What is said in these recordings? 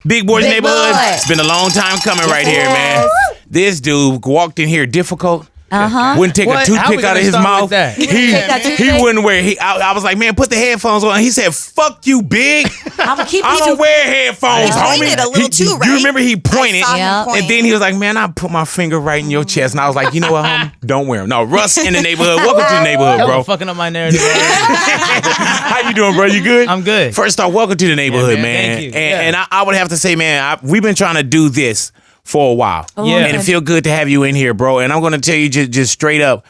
Big Boy's Big Neighborhood. Boy. It's been a long time coming right here, man. This dude walked in here difficult. Wouldn't take a toothpick out of his mouth. He wouldn't wear. I was like, man, put the headphones on. He said, "Fuck you, Big. I don't wear headphones, He homie." pointed a little too, right? You remember he pointed, I saw him and then he was like, "Man, I put my finger right in your chest," and I was like, "You know what, homie? Don't wear them." No, Russ in the neighborhood. Welcome to the neighborhood, bro. Fucking up my narrative. How you doing, bro? You good? I'm good. First off, welcome to the neighborhood, man. Thank you. And I would have to say, man, we've been trying to do this for a while. Yeah. And it feel good to have you in here, bro. And I'm going to tell you just straight up,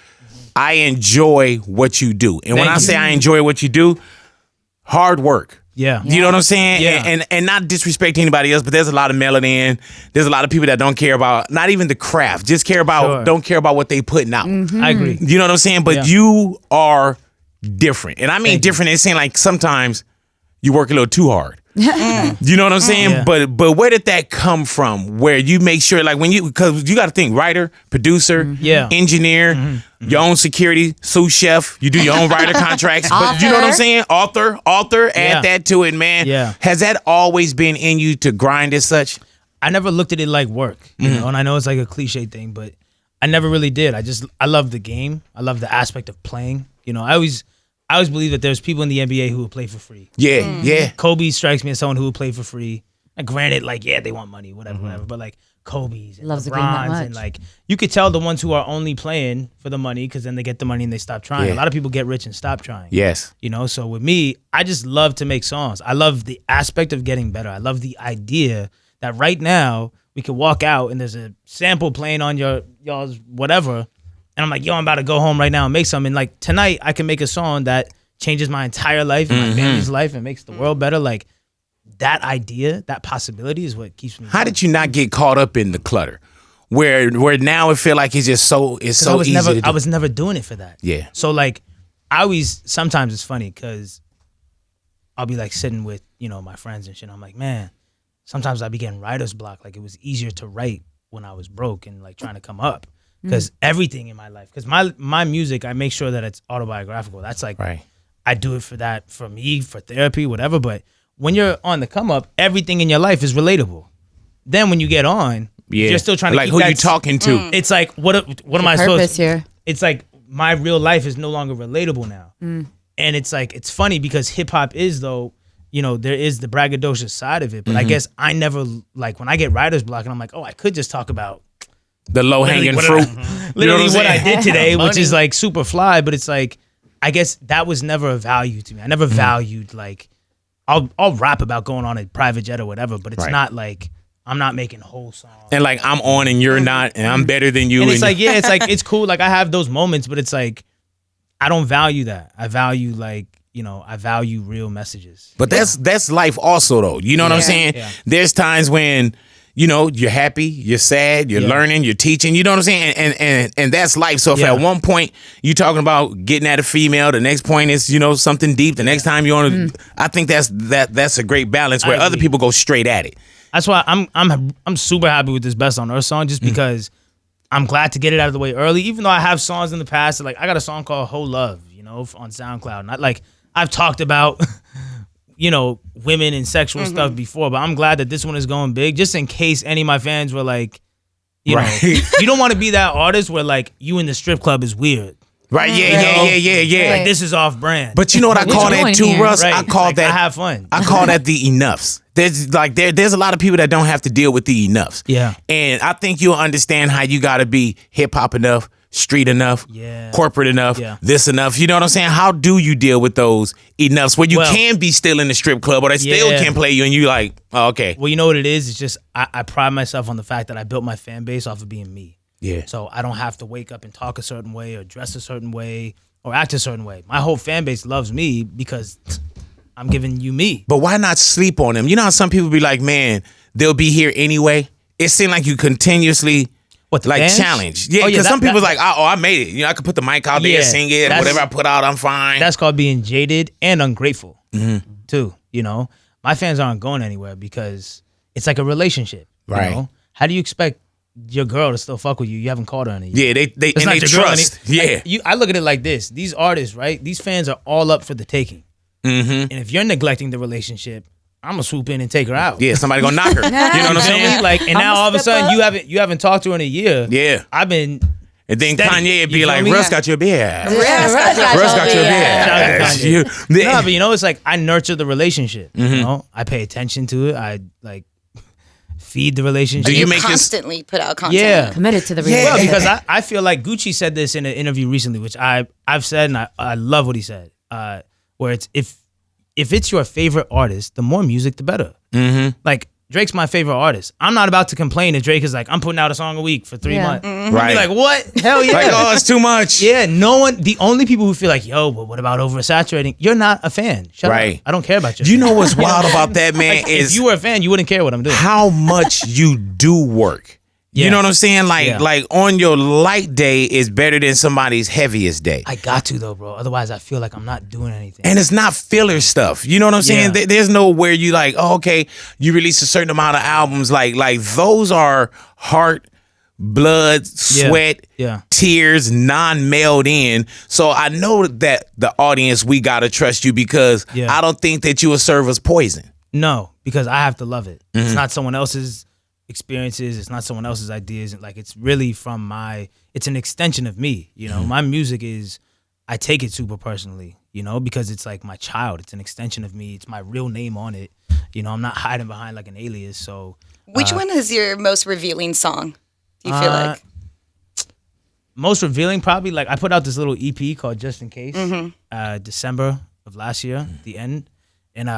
I enjoy what you do. And when I say I enjoy what you do, hard work. Yeah. You know what I'm saying? Yeah. And not disrespecting anybody else, but there's a lot of melanin. There's a lot of people that don't care about, not even the craft, just don't care about what they putting out. I agree. You know what I'm saying? But you are different. And I mean different in saying like sometimes you work a little too hard. You know what I'm saying? Yeah. But where did that come from? Where you make sure, like because you got to think, writer, producer, engineer, your own security, sous chef. You do your own writer contracts. But you know what I'm saying? Author, add that to it, man. Yeah. Has that always been in you to grind as such? I never looked at it like work, you know, and I know it's like a cliche thing, but I never really did. I love the game. I love the aspect of playing. You know, I always believe that there's people in the NBA who will play for free. Yeah, yeah. Kobe strikes me as someone who will play for free. And granted, like, they want money, whatever. But like Kobe's and Loves the game that LeBron's much. and like, you could tell the ones who are only playing for the money because then they get the money and they stop trying. Yeah. A lot of people get rich and stop trying. Yes. You know, so with me, I just love to make songs. I love the aspect of getting better. I love the idea that right now we could walk out and there's a sample playing on y'all's whatever. And I'm like, yo, I'm about to go home right now and make something. Like tonight, I can make a song that changes my entire life and my family's life and makes the world better. Like that idea, that possibility is what keeps me. How did you not get caught up in the clutter? Where now it feel like it's just so easy to do? I was never doing it for that. Yeah. So like sometimes it's funny because I'll be like sitting with, you know, my friends and shit. I'm like, man, sometimes I be getting writer's block. Like it was easier to write when I was broke and like trying to come up. Because everything in my life, because my music, I make sure that it's autobiographical. That's like, I do it for me, for therapy, whatever. But when you're on the come up, everything in your life is relatable. Then when you get on, you're still trying to keep who that, you talking to. It's like, what am I supposed to here? It's like my real life is no longer relatable now. And it's like, it's funny because hip hop is though, you know, there is the braggadocious side of it. But I guess I never, like when I get writer's block and I'm like, oh, I could just talk about The low hanging fruit. literally what I did today, which is like super fly, but it's like, I guess that was never a value to me. I never valued like, I'll rap about going on a private jet or whatever, but it's not like, I'm not making whole songs. And like I'm on and you're not, and I'm better than you. And it's like, it's like, it's cool. Like I have those moments, but it's like, I don't value that. I value like, you know, I value real messages. But that's life also though. You know what I'm saying? Yeah. There's times when, you know, you're happy, you're sad, you're learning, you're teaching. You know what I'm saying? And that's life. So if at one point you're talking about getting at a female, the next point is, you know, something deep. The next time you want to, I think that's a great balance where other people go straight at it. That's why I'm super happy with this Best on Earth song, just because I'm glad to get it out of the way early. Even though I have songs in the past, like I got a song called "Whole Love," you know, on SoundCloud. Not like I've talked about. You know, women and sexual stuff before, but I'm glad that this one is going big, just in case any of my fans were like, you know, you don't want to be that artist where like you in the strip club is weird. Right, yeah. Like this is off brand. But you know what I call that too, Russ? Right. I call like, that I have fun. I call that the enoughs. There's a lot of people that don't have to deal with the enoughs. Yeah. And I think you'll understand how you gotta be hip hop enough, street enough, corporate enough, this enough. You know what I'm saying? How do you deal with those enoughs where you can be still in the strip club or they still can play you and you like, oh, okay. Well, you know what it is? It's just I pride myself on the fact that I built my fan base off of being me. Yeah. So I don't have to wake up and talk a certain way or dress a certain way or act a certain way. My whole fan base loves me because I'm giving you me. But why not sleep on them? You know how some people be like, man, they'll be here anyway. It seems like you continuously What, the like fans? challenge. Yeah, because some people's like, oh, I made it. You know, I could put the mic out there, sing it, whatever I put out, I'm fine. That's called being jaded and ungrateful too. You know, my fans aren't going anywhere because it's like a relationship. Right. You know? How do you expect your girl to still fuck with you? You haven't called her in a year. Yeah, they It's and not they your girl trust. Like, I look at it like this: these artists, right? These fans are all up for the taking. And if you're neglecting the relationship, I'm gonna swoop in and take her out. Yeah, somebody gonna knock her. You know what I'm saying? Like, and now all of a sudden you haven't talked to her in a year. Yeah. I've been. And then Steady. Kanye would be You like, feel me? Russ got your beer. Russ got your Shout out to beer. Kanye. No, but you know, it's like I nurture the relationship. You know, I pay attention to it. I like feed the relationship. Do you You make constantly put out content. Yeah. Committed to the Well, relationship. because I feel like Gucci said this in an interview recently, which I've said, and I love what he said. Where it's if it's your favorite artist, the more music, the better. Like Drake's my favorite artist. I'm not about to complain if Drake is like, I'm putting out a song a week for 3 Yeah. months. Right. Be like, what? Hell yeah. Like, oh, it's too much. Yeah, no one. The only people who feel like, yo, but what about oversaturating? You're not a fan. Shut Right. up. I don't care about you. You know what's wild about that, man, Like, is if you were a fan, you wouldn't care what I'm doing. how much you do work. You Yeah. know what I'm saying? Like, Yeah. like on your light day is better than somebody's heaviest day. I got to though, bro. Otherwise, I feel like I'm not doing anything. And it's not filler stuff. You know what I'm saying? Yeah. There's no where you like, oh, okay, you release a certain amount of albums. Like those are heart, blood, sweat, Yeah. tears, non-mailed in. So I know that the audience, we gotta trust you because Yeah. I don't think that you will serve us poison. No, because I have to love it. Mm-hmm. It's not someone else's experiences. It's not someone else's ideas. Like it's really it's an extension of me. You know, my music I take it super personally, you know, because it's like my child. It's an extension of me. It's my real name on it. You know, I'm not hiding behind like an alias. So Which one is your most revealing song? Do you feel like? most revealing probably, like I put out this little EP called Just In Case, December of last year, the end. And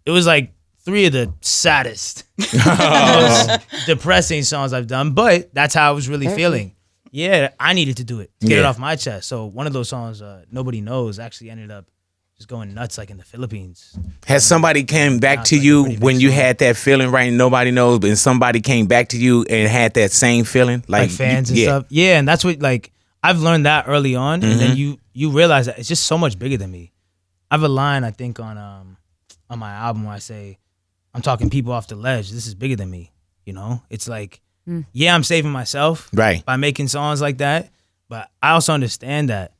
it was like 3 of the saddest, most depressing songs I've done, but that's how I was really feeling. Yeah, I needed to do it to get it off my chest. So one of those songs, Nobody Knows, actually ended up just going nuts like in the Philippines. Has somebody came back Sounds to like a you pretty big when you song. had that feeling, right? And nobody knows, but somebody came back to you and had that same feeling? Like fans and stuff. Yeah, and that's what, like, I've learned that early on, and then you realize that it's just so much bigger than me. I have a line, I think, on my album where I say, I'm talking people off the ledge. This is bigger than me. You know, it's like, yeah, I'm saving myself Right. by making songs like that, but I also understand that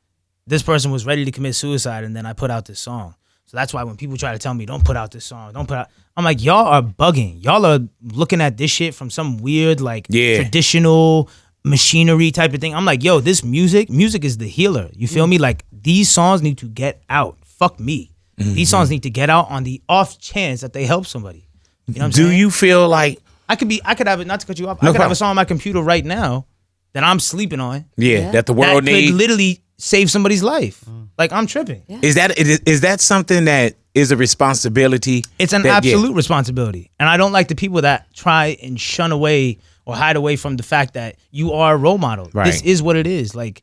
this person was ready to commit suicide, and then I put out this song. So that's why when people try to tell me, don't put out this song, I'm like, y'all are bugging. Y'all are looking at this shit from some weird, like, traditional machinery type of thing. I'm like, yo, this music is the healer. You feel me? Like, these songs need to get out. Fuck me. These songs need to get out on the off chance that they help somebody. You know what I'm saying? Do you feel like I could have it, not to cut you off, No I could have problem. a song on my computer right now that I'm sleeping on that the that world could needs? literally save somebody's life. Like, I'm tripping. Is that something that is a responsibility? It's an absolute responsibility. And I don't like the people that try and shun away or hide away from the fact that you are a role model. Right. This is what it is. Like,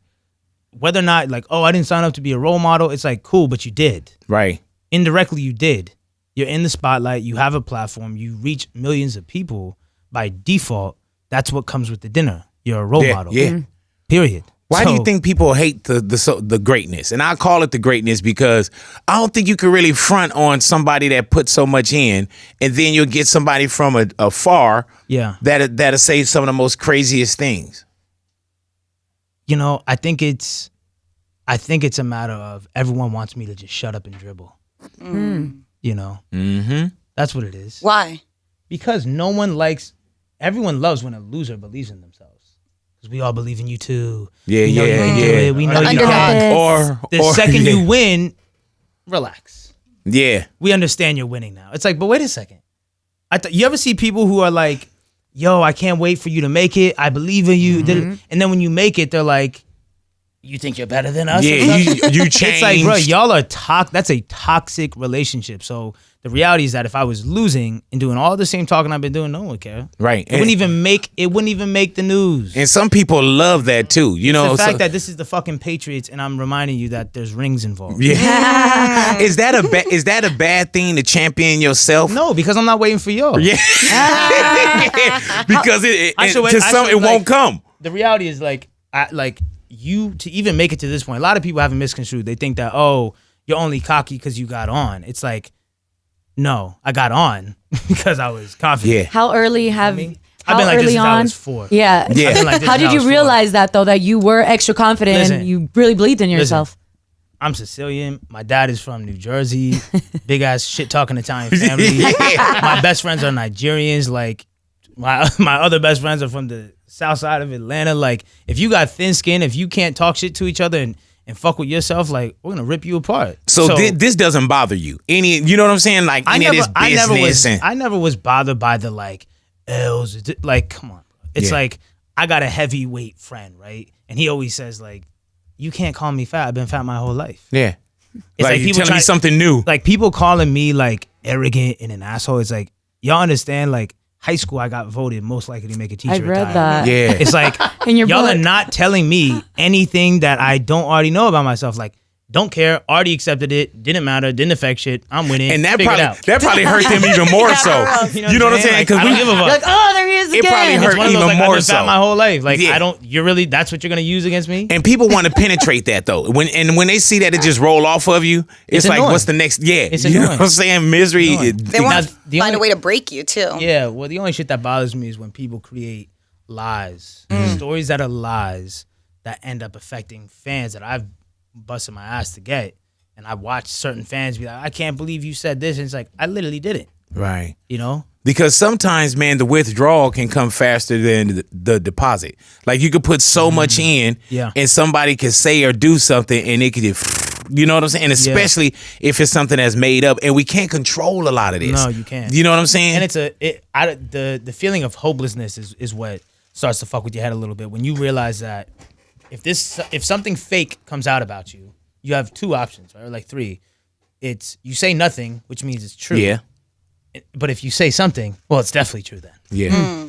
whether or not, like, oh, I didn't sign up to be a role model, it's like, cool, but you did. Right. Indirectly, you did. You're in the spotlight. You have a platform. You reach millions of people. By default, that's what comes with the dinner. You're a role model. Yeah. Period. Why do you So- think people hate the greatness? And I call it the greatness because I don't think you can really front on somebody that put so much in, and then you'll get somebody from afar that'll say some of the most craziest things. You know, I think it's a matter of everyone wants me to just shut up and dribble. You know, that's what it is. Why? Because everyone loves when a loser believes in themselves. Because we all believe in you too. Yeah, we know you can do it. We know you can. Or The second you win, relax. Yeah. We understand you're winning now. It's like, but wait a second. You ever see people who are like, yo, I can't wait for you to make it. I believe in you. And then when you make it, they're like, you think you're better than us? Yeah, you change. It's like, bro, y'all are that's a toxic relationship. So the reality is that if I was losing and doing all the same talking I've been doing, no one would care. Right. It wouldn't even make the news. And some people love that too. You know, the fact that this is the fucking Patriots and I'm reminding you that there's rings involved. Yeah. Is that a bad thing to champion yourself? No, because I'm not waiting for y'all. Yeah. Because it won't come. The reality is you to even make it to this point. A lot of people have it misconstrued. They think that, oh, you're only cocky because you got on. It's like, no, I got on because I was confident. Yeah. How early I've been like this since I was 4. Yeah. I've been like this How since I did you was 4. realize that though, that you were extra confident Listen, and you really believed in yourself? I'm Sicilian. My dad is from New Jersey. Big ass shit talking Italian family. My best friends are Nigerians. Like my other best friends are from the south side of Atlanta. Like if you got thin skin, if you can't talk shit to each other and fuck with yourself, like we're gonna rip you apart. So this doesn't bother you? You know what I'm saying? Like any of this business. I never was bothered by the like L's. Like come on, it's like I got a heavyweight friend, right? And he always says like, you can't call me fat. I've been fat my whole life. Yeah. It's like you telling me something new. Like people calling me like arrogant and an asshole. It's like, y'all understand, like high school I got voted most likely to make a teacher. I read retire. that. Yeah. It's like, In your y'all book. are not telling me anything that I don't already know about myself. Like, don't care, already accepted it, didn't matter, didn't affect shit, I'm winning. And that figure it out. probably hurt them even more so. You know what I'm saying? Like, Because I don't give a fuck. Like, oh, there he is again. It probably It's hurt one of those, even like, more I've been so. fat my whole life. Like, Yeah. you're really, that's what you're gonna use against me? And people want to penetrate that though. When they see that it just roll off of you, it's like, annoying. what's the next? Yeah, It's you know annoying. what I'm saying? Misery. They want to the find only- a way to break you too. Yeah, well, the only shit that bothers me is when people create lies, stories that are lies that end up affecting fans that I've busted my ass to get. And I watch certain fans be like, I can't believe you said this. And it's like, I literally didn't, Right. you know? Because sometimes, man, the withdrawal can come faster than the deposit. Like you could put so much in, Yeah. and somebody could say or do something, and it could just, you know what I'm saying? And especially if it's something that's made up, and we can't control a lot of this. No, you can't. You know what I'm saying? And it's the feeling of hopelessness is what starts to fuck with your head a little bit. When you realize that if something fake comes out about you, you have two options, right? Or like three. It's you say nothing, which means it's true. Yeah. But if you say something, well, it's definitely true then. Yeah.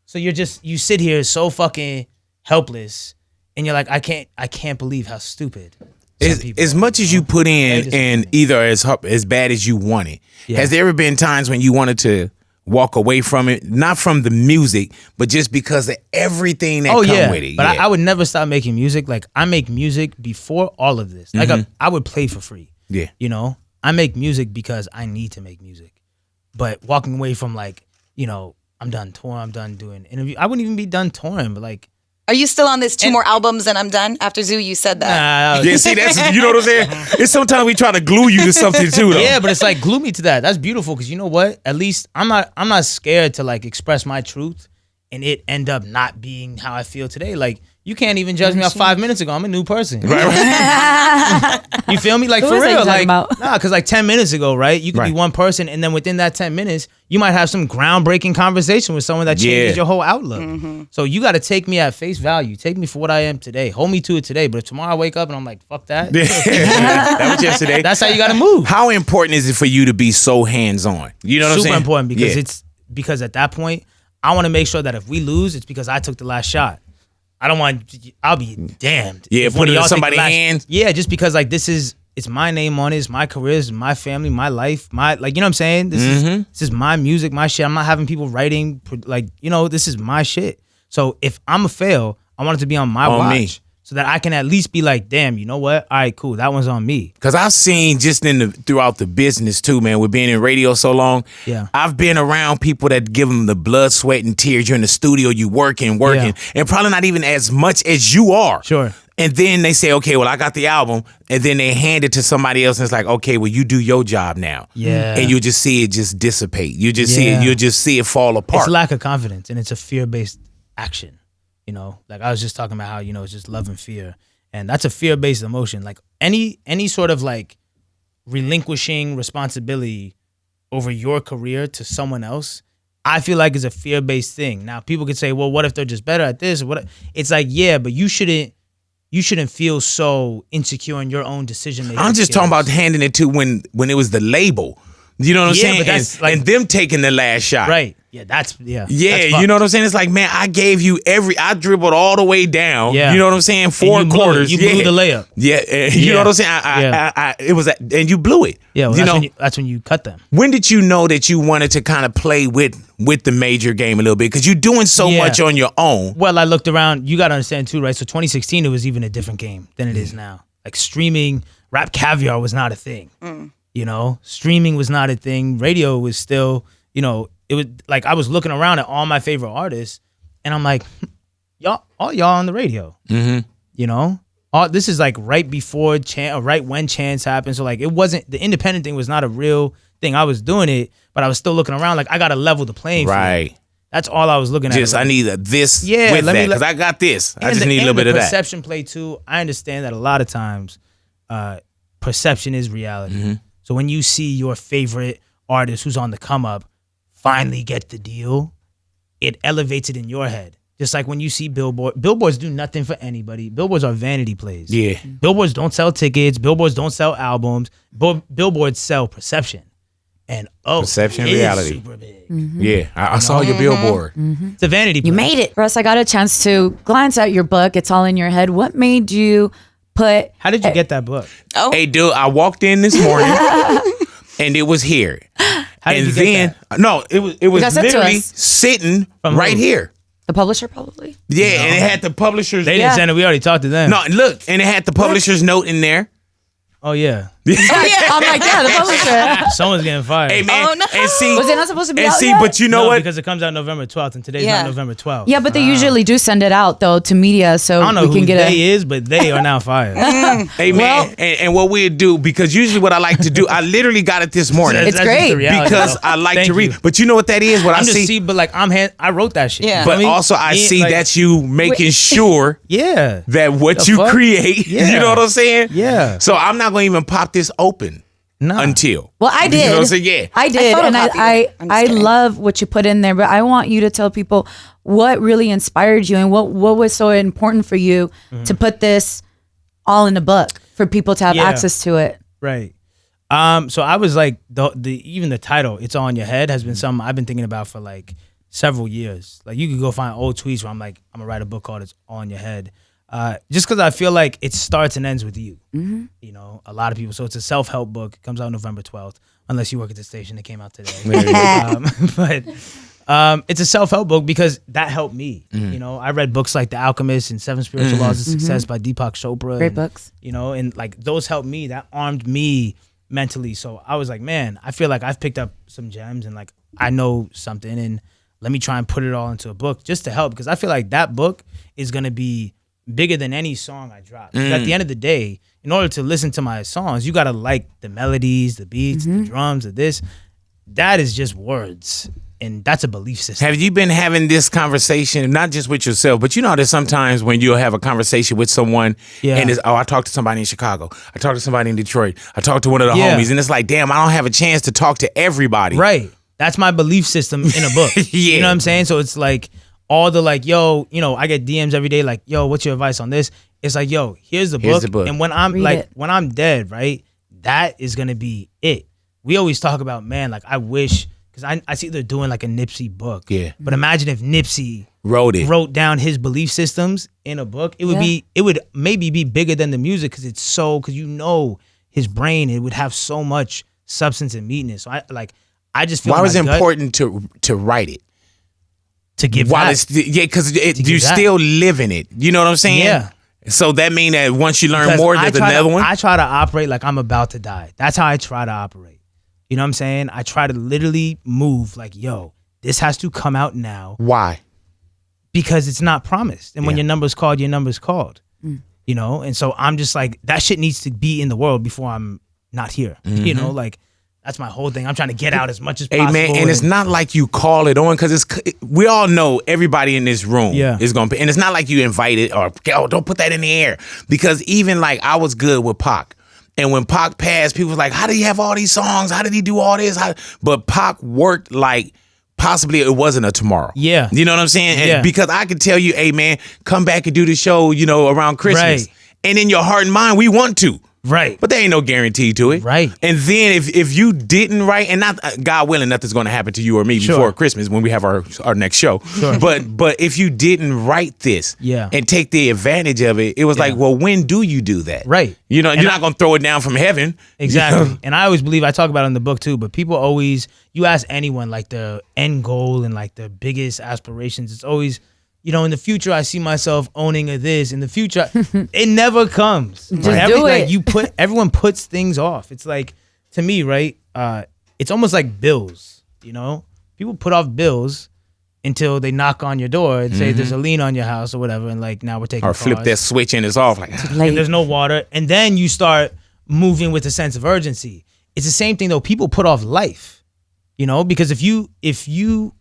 So you sit here so fucking helpless, and you're like, I can't believe how stupid. some people As are, much as you put in, and either as bad as you want it, has there ever been times when you wanted to walk away from it, not from the music, but just because of everything that come with it? But I would never stop making music. Like I make music before all of this. Like I would play for free. Yeah. You know, I make music because I need to make music. But walking away from like, you know, I'm done touring, I'm done doing interviews. I wouldn't even be done touring, but like. Are you still on this 2 more albums and I'm done? After Zoo, you said that. Yeah, see, that's, you know what I'm saying? It's sometimes we try to glue you to something too, though. Yeah, but it's like glue me to that. That's beautiful because you know what? At least I'm not scared to like express my truth and it end up not being how I feel today. Like you can't even judge me off 5 minutes ago. I'm a new person. Right. You feel me? Like Who for is that real. you talking Like about? nah, because like 10 minutes ago, right? You could be one person, and then within that 10 minutes, you might have some groundbreaking conversation with someone that changes your whole outlook. So you got to take me at face value. Take me for what I am today. Hold me to it today. But if tomorrow I wake up and I'm like, fuck that. That was yesterday. That's how you got to move. How important is it for you to be so hands-on? You know what I'm saying? Super important because Yeah. because at that point, I want to make sure that if we lose, it's because I took the last shot. I don't want. I'll be damned. Yeah, if put one it of in y'all take the somebody's last- hands. Yeah, just because like it's my name on it, it's my career, it's my family, my life, my like you know what I'm saying. This is my music, my shit. I'm not having people writing like you know this is my shit. So if I'm a fail, I want it to be on my On watch. me. So that I can at least be like, damn, you know what? All right, cool. That one's on me. Because I've seen just throughout the business too, man, with being in radio so long. Yeah. I've been around people that give them the blood, sweat, and tears. You're in the studio, you working, Yeah. and probably not even as much as you are. Sure. And then they say, okay, well, I got the album. And then they hand it to somebody else. And it's like, okay, well, you do your job now. Yeah. And you just see it just dissipate. You just Yeah. see it fall apart. It's lack of confidence and it's a fear-based action. You know, like I was just talking about how, you know, it's just love and fear. And that's a fear-based emotion. Like any sort of like relinquishing responsibility over your career to someone else, I feel like is a fear-based thing. Now people could say, well, what if they're just better at this? Or what? It's like, yeah, but you shouldn't feel so insecure in your own decision making. I'm just talking about handing it to when it was the label. You know what I'm Yeah, saying? but that's like- and them taking the last shot. right. Yeah, that's yeah. Yeah, that's you fucked. know what I'm saying? It's like, man, I gave you I dribbled all the way down. Yeah. You know what I'm saying? And 4 you blew it. quarters. You blew the layup. Yeah, you know what I'm saying? And you blew it. Yeah, well, you know, that's when you cut them. when did you know that you wanted to kind of play with the major game a little bit? Because you're doing so Yeah. much on your own. Well, I looked around. You got to understand too, right? So 2016, it was even a different game than it is now. Like streaming, Rap Caviar was not a thing. You know, streaming was not a thing. Radio was still, you know, it was like I was looking around at all my favorite artists, and I'm like, all y'all on the radio. You know, This is like right before right when Chance happened. So like it wasn't, the independent thing was not a real thing. I was doing it, but I was still looking around like I got to level the playing field. Right. That's all I was looking at. Just I need this Yeah, with let me that because I got this. I just the- need a little bit the of that. perception play too. I understand that a lot of times perception is reality. Mm-hmm. So when you see your favorite artist who's on the come up finally get the deal, it elevates it in your head. Just like when you see billboards do nothing for anybody. Billboards are vanity plays. Yeah. Billboards don't sell tickets. Billboards don't sell albums. Billboards sell perception. And Perception, it is reality. super big. Yeah, I saw your billboard. It's a vanity play. You made it. Russ, I got a chance to glance at your book. It's all in your head. What made you put... How did you get that book? Oh, Hey, dude, I walked in this morning and it was here. How did And you get then no, it was got sent to literally us. sitting From right who? here. The publisher, probably? Yeah, and it had the publisher's. They didn't send it. We already talked to them. No, look, and it had the publisher's note in there. Oh, yeah. I'm like, yeah, the publisher. Someone's getting fired. Hey man, Oh, no. and see, Was it not supposed to be and out see, yet? but you know No, what? because it comes out November 12th, and today's Yeah. not November 12th. Yeah, but they usually do send it out, though, to media, so I don't know we who can get they is, but they are now fired. Hey man, and what we'd do, because usually what I like to do, I literally got it this morning It's That's just great. the reality, because though. I like Thank to read. you. But you know what that is? What I'm I just see, see, but like I wrote that shit. Yeah. but You know what also I Yeah, see like, that you making sure Yeah. that what The you fuck? create, Yeah. you know what I'm saying? Yeah. So I'm not going to even pop this open No. until. Well, I did. You know what I'm saying? Yeah. I did, and photocopied I it. I'm just I kidding. love what you put in there. But I want you to tell people what really inspired you and what was so important for you to put this all in a book for people to have Yeah. access to it. Right. So I was like even the title, "It's All in Your Head," has been something I've been thinking about for like several years. Like you could go find old tweets where I'm like, I'm gonna write a book called "It's All in Your Head," just because I feel like it starts and ends with you. You know, a lot of people. So it's a self-help book. It comes out November 12th, unless you work at the station. It came out today. But it's a self-help book because that helped me. You know, I read books like The Alchemist and Seven Spiritual Laws of Success by Deepak Chopra. Great and, books. You know, and like those helped me. That armed me mentally. So I was like, man, I feel like I've picked up some gems and like I know something, and let me try and put it all into a book just to help, because I feel like that book is gonna be bigger than any song I drop. 'Cause at the end of the day, in order to listen to my songs, you gotta like the melodies, the beats, the drums, the this. That is just words, and that's a belief system. Have you been having this conversation, not just with yourself, but you know, there's sometimes when you'll have a conversation with someone and it's, I talked to somebody in Chicago. I talked to somebody in Detroit. I talked to one of the Yeah. homies, and it's like, damn, I don't have a chance to talk to everybody. Right. That's my belief system in a book. Yeah. You know what I'm saying? So it's like all the like, yo, you know, I get DMs every day like, yo, what's your advice on this? It's like, yo, here's the book. And when I'm Read it. when I'm dead, right, that is going to be it. We always talk about, man, like I wish, because I see they're doing like a Nipsey book. Yeah. But imagine if Nipsey Wrote wrote down his belief systems in a book. It would it would maybe be bigger than the music because it's so, because you know his brain, it would have so much substance and meatness. So I just feel Why was my it gut important to write it? to give While back. it's because you give back. still living it. You know what I'm saying? Yeah. So that mean that once you learn Because more, I there's try another to, one. I try to operate like I'm about to die. That's how I try to operate. You know what I'm saying? I try to literally move like, yo, this has to come out now Why? because it's not promised. And when Yeah. your number's called, your number's called. You know? And so I'm just like, that shit needs to be in the world before I'm not here. You know, like that's my whole thing. I'm trying to get out as much as Hey possible. man, and it's not like you call it on because we all know everybody in this room is gonna be, and it's not like you invited or don't put that in the air, because even like I was good with Pac, and when Pac passed, people was like, how did he have all these songs? How did he do all this? But Pac worked like possibly it wasn't a tomorrow. Yeah. You know what I'm saying? And Yeah. because I could tell you, hey man, come back and do the show, you know, around Christmas. Right. And in your heart and mind, we want to. Right. But there ain't no guarantee to it. Right. And then if you didn't write, and not God willing, nothing's going to happen to you or me before Christmas when we have our next show. Sure. But if you didn't write this and take the advantage of it, it was like, well, when do you do that? Right. You know, And you're not going to throw it down from heaven. Exactly. You know? And I always believe, I talk about it in the book too, but people always, you ask anyone like the end goal and like the biggest aspirations, it's always, you know, in the future I see myself owning a this. In the future, it never comes. Just do it. Like everyone puts things off. It's like, to me, right? It's almost like bills, you know? People put off bills until they knock on your door and say there's a lien on your house or whatever, and like now we're taking Or flip cars. that switch and it's off. Like, And there's no water, and then you start moving with a sense of urgency. It's the same thing though. People put off life, you know, because if you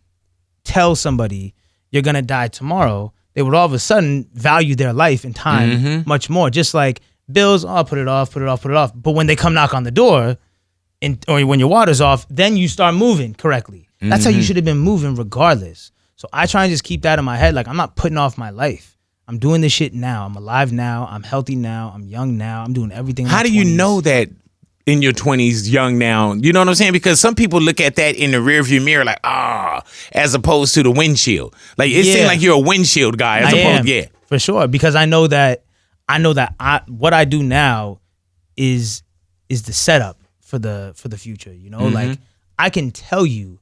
tell somebody you're gonna die tomorrow, they would all of a sudden value their life and time much more. Just like bills, I'll put it off. But when they come knock on the door, or when your water's off, then you start moving correctly. That's how you should have been moving regardless. So I try and just keep that in my head. Like, I'm not putting off my life. I'm doing this shit now. I'm alive now. I'm healthy now. I'm young now. I'm doing everything. how do you know that in your 20s, young now? You know what I'm saying? Because some people look at that in the rearview mirror like, as opposed to the windshield. Like, it seems like you're a windshield guy as opposed, for sure. Because I know that what I do now is the setup for the future. You know, like I can tell you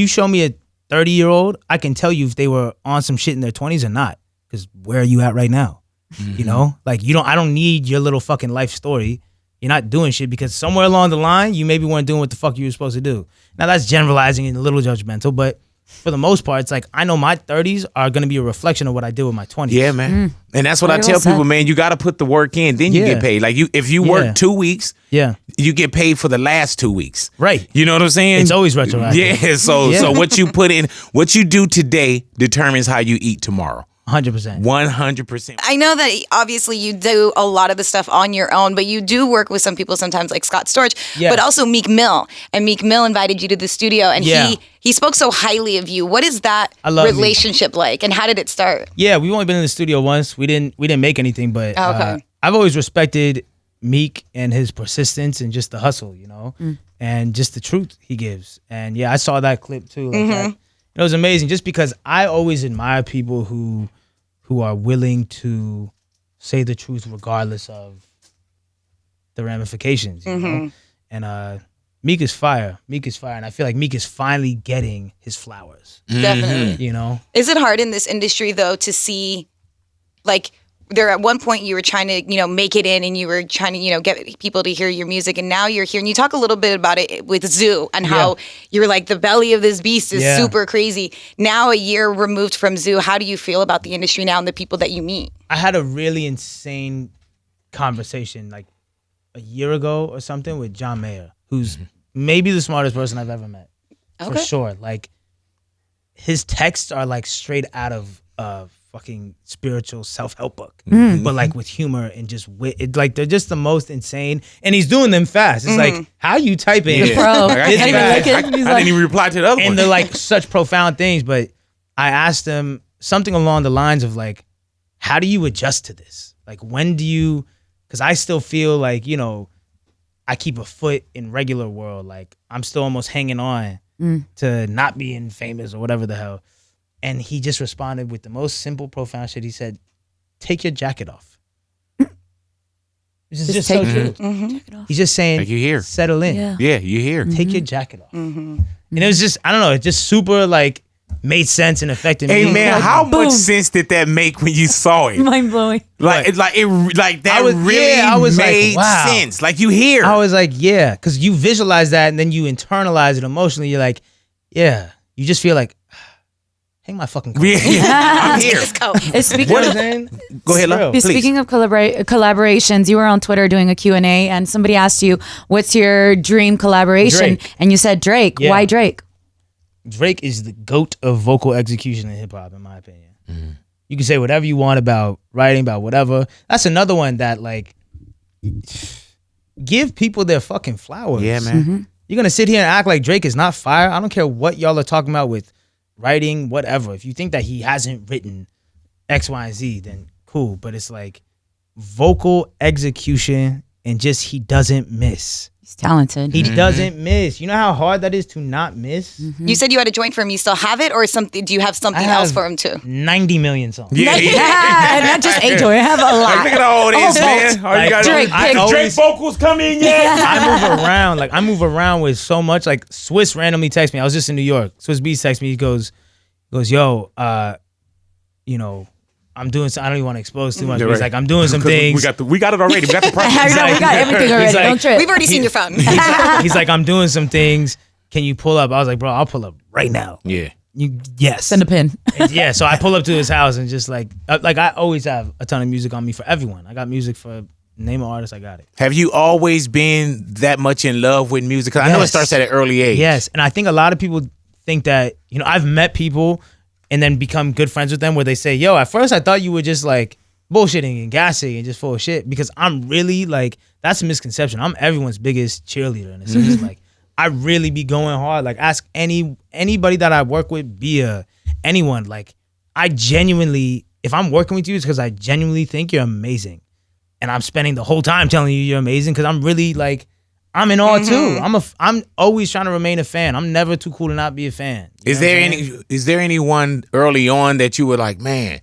show me a 30-year-old, I can tell you if they were on some shit in their 20s or not. Because where are you at right now? You know, like I don't need your little fucking life story. You're not doing shit because somewhere along the line, you maybe weren't doing what the fuck you were supposed to do. Now that's generalizing and a little judgmental, but for the most part, it's like I know my 30s are going to be a reflection of what I did with my 20s. Yeah, man. And that's what I tell people, man. You got to put the work in, then you get paid. Like if you work 2 weeks, you get paid for the last 2 weeks. Right. You know what I'm saying? It's always retroactive. Yeah. So what you put in, what you do today determines how you eat tomorrow. 100%. 100%. I know that obviously you do a lot of the stuff on your own, but you do work with some people sometimes, like Scott Storch, but also Meek Mill. And Meek Mill invited you to the studio, and he spoke so highly of you. What is that relationship like, and how did it start? Yeah, we've only been in the studio once. We didn't make anything, but I've always respected Meek and his persistence and just the hustle, you know, and just the truth he gives. And yeah, I saw that clip too. Like it was amazing, just because I always admire people who are willing to say the truth regardless of the ramifications, you know? And Meek is fire. And I feel like Meek is finally getting his flowers. Definitely. You know? Is it hard in this industry, though, to see, like, there at one point you were trying to, you know, make it in, and you were trying to, you know, get people to hear your music, and now you're here, and you talk a little bit about it with Zoo and how you're like, the belly of this beast is super crazy. Now, a year removed from Zoo, how do you feel about the industry now and the people that you meet? I had a really insane conversation like a year ago or something with John Mayer, who's maybe the smartest person I've ever met. For sure. Like, his texts are like straight out of fucking spiritual self-help book, but like with humor and just wit. Like, they're just the most insane, and he's doing them fast. It's like, how you typing? Bro, I didn't even reply to the other one. And they're like such profound things. But I asked him something along the lines of like, how do you adjust to this? Like, when do you? Because I still feel like, you know, I keep a foot in regular world. Like, I'm still almost hanging on to not being famous or whatever the hell. And he just responded with the most simple, profound shit. He said, take your jacket off. This is just so true. Jacket off. He's just saying, like, you here. Settle in. Yeah, you here. Take your jacket off. And it was just, I don't know, it just super like made sense and affected me. Hey man, how much sense did that make when you saw it? Mind blowing. Like that I was made like, wow. sense. Like, you hear. I was like, yeah, because you visualize that and then you internalize it emotionally. You're like, yeah, you just feel like, hang my fucking coat. I'm here. Speaking Go ahead, love. Please. Speaking of collaborations, you were on Twitter doing a Q&A, and somebody asked you, what's your dream collaboration? Drake. And you said Drake. Yeah. Why Drake? Drake is the GOAT of vocal execution in hip hop, in my opinion. You can say whatever you want about writing, about whatever. That's another one that, like, give people their fucking flowers. Yeah, man. You're gonna sit here and act like Drake is not fire? I don't care what y'all are talking about with writing, whatever. If you think that he hasn't written X, Y, and Z, then cool. But it's like vocal execution and just he doesn't miss. He's talented. He doesn't miss. You know how hard that is to not miss? You said you had a joint for him. You still have it, or something? Do you have something else for him too? 90 million songs. Yeah, not just a joint. I have a lot. Like, look at all this, man. All you got Drake vocals come in yet? I move around with so much. Like, Swiss randomly texts me. I was just in New York. Swiss Beats texts me. He goes, yo, you know, I'm doing some, I don't even want to expose too much, but he's like, I'm doing some things. We got it already. We got the process. We got everything already. Like, Don't trip. We've already seen your phone. He's like, I'm doing some things. Can you pull up? I was like, bro, I'll pull up right now. Yeah. Yes. Send a pin. Yeah, so I pull up to his house and just like I always have a ton of music on me for everyone. I got music for name of artist, I got it. Have you always been that much in love with music? Because I know it starts at an early age. Yes, and I think a lot of people think that, I've met people and then become good friends with them where they say, yo, at first I thought you were just like bullshitting and gassing and just full of shit, because I'm really like, that's a misconception. I'm everyone's biggest cheerleader in a sense. Like, I really be going hard. Like, ask anybody that I work with, anyone. Like, I genuinely, if I'm working with you, it's because I genuinely think you're amazing. And I'm spending the whole time telling you you're amazing because I'm really like, I'm in awe too. I'm always trying to remain a fan. I'm never too cool to not be a fan. Is there anyone early on that you were like, man,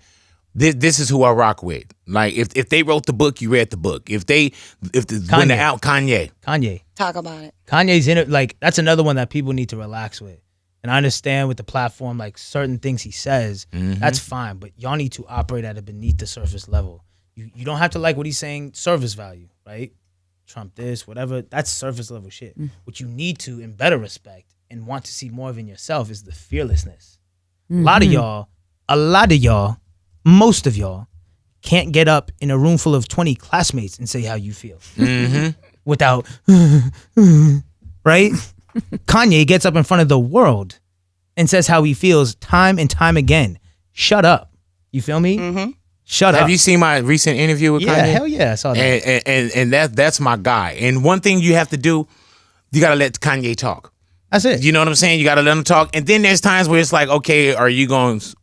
this is who I rock with? Like, if they wrote the book, you read the book. When they're out, Kanye. Talk about it. Kanye's in it. Like, that's another one that people need to relax with. And I understand with the platform, like certain things he says, that's fine. But y'all need to operate at a beneath the surface level. You don't have to like what he's saying, surface value, right? Trump this, whatever. That's surface level shit. What you need to, in better respect, and want to see more of in yourself is the fearlessness. A lot of y'all, most of y'all, can't get up in a room full of 20 classmates and say how you feel. Without, right? Kanye gets up in front of the world and says how he feels time and time again. Shut up. You feel me? Shut up. Have you seen my recent interview with Kanye? Yeah, hell yeah, I saw that. And that's my guy. And one thing you have to do, you got to let Kanye talk. That's it. You know what I'm saying? You got to let him talk. And then there's times where it's like, okay, are you going to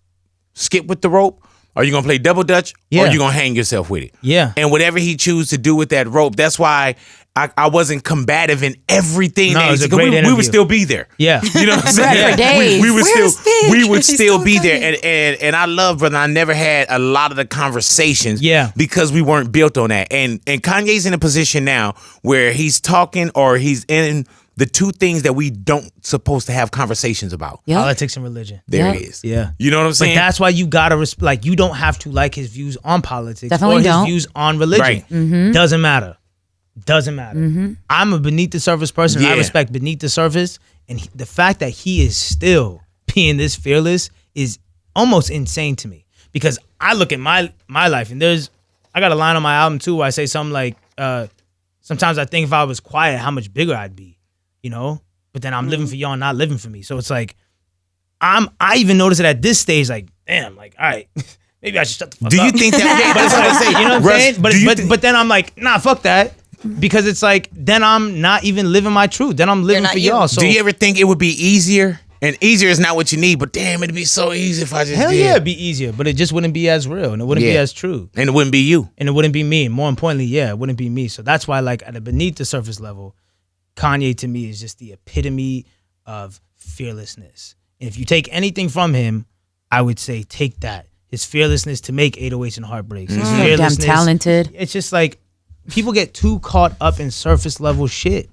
skip with the rope? Are you going to play double dutch? Or are you going to hang yourself with it? Yeah. And whatever he chooses to do with that rope, that's why I wasn't combative in everything. No, it was a great we would still be there. Yeah. You know what I'm saying? For days. We would still be there. And I love, brother, I never had a lot of the conversations because we weren't built on that. And Kanye's in a position now where he's talking, or he's in the two things that we don't supposed to have conversations about. Politics and religion. There it is. Yeah. You know what I'm saying? But that's why you gotta like, you don't have to like his views on politics Definitely or don't. his views on religion. Right. Doesn't matter. I'm a beneath the surface person. I respect beneath the surface, and the fact that he is still being this fearless is almost insane to me, because I look at my life, and I got a line on my album too where I say something like, sometimes I think if I was quiet, how much bigger I'd be, but then I'm living for y'all, not living for me. So it's like, I even notice it at this stage, like, damn, like, all right, maybe I should shut the fuck up. Do you think that? But that's what I say. You know what I'm saying? But then I'm like, nah, fuck that. Because it's like, then I'm not even living my truth. Then I'm living for y'all. So do you ever think it would be easier? And easier is not what you need, but damn, it'd be so easy if I just Hell did. yeah, it'd be easier, but it just wouldn't be as real, and it wouldn't be as true. And it wouldn't be you. And it wouldn't be me. And more importantly, it wouldn't be me. So that's why, like, at a beneath the surface level, Kanye to me is just the epitome of fearlessness. And if you take anything from him, I would say take that. His fearlessness to make 808s and Heartbreaks. His fearlessness. Damn talented. It's just like, people get too caught up in surface level shit,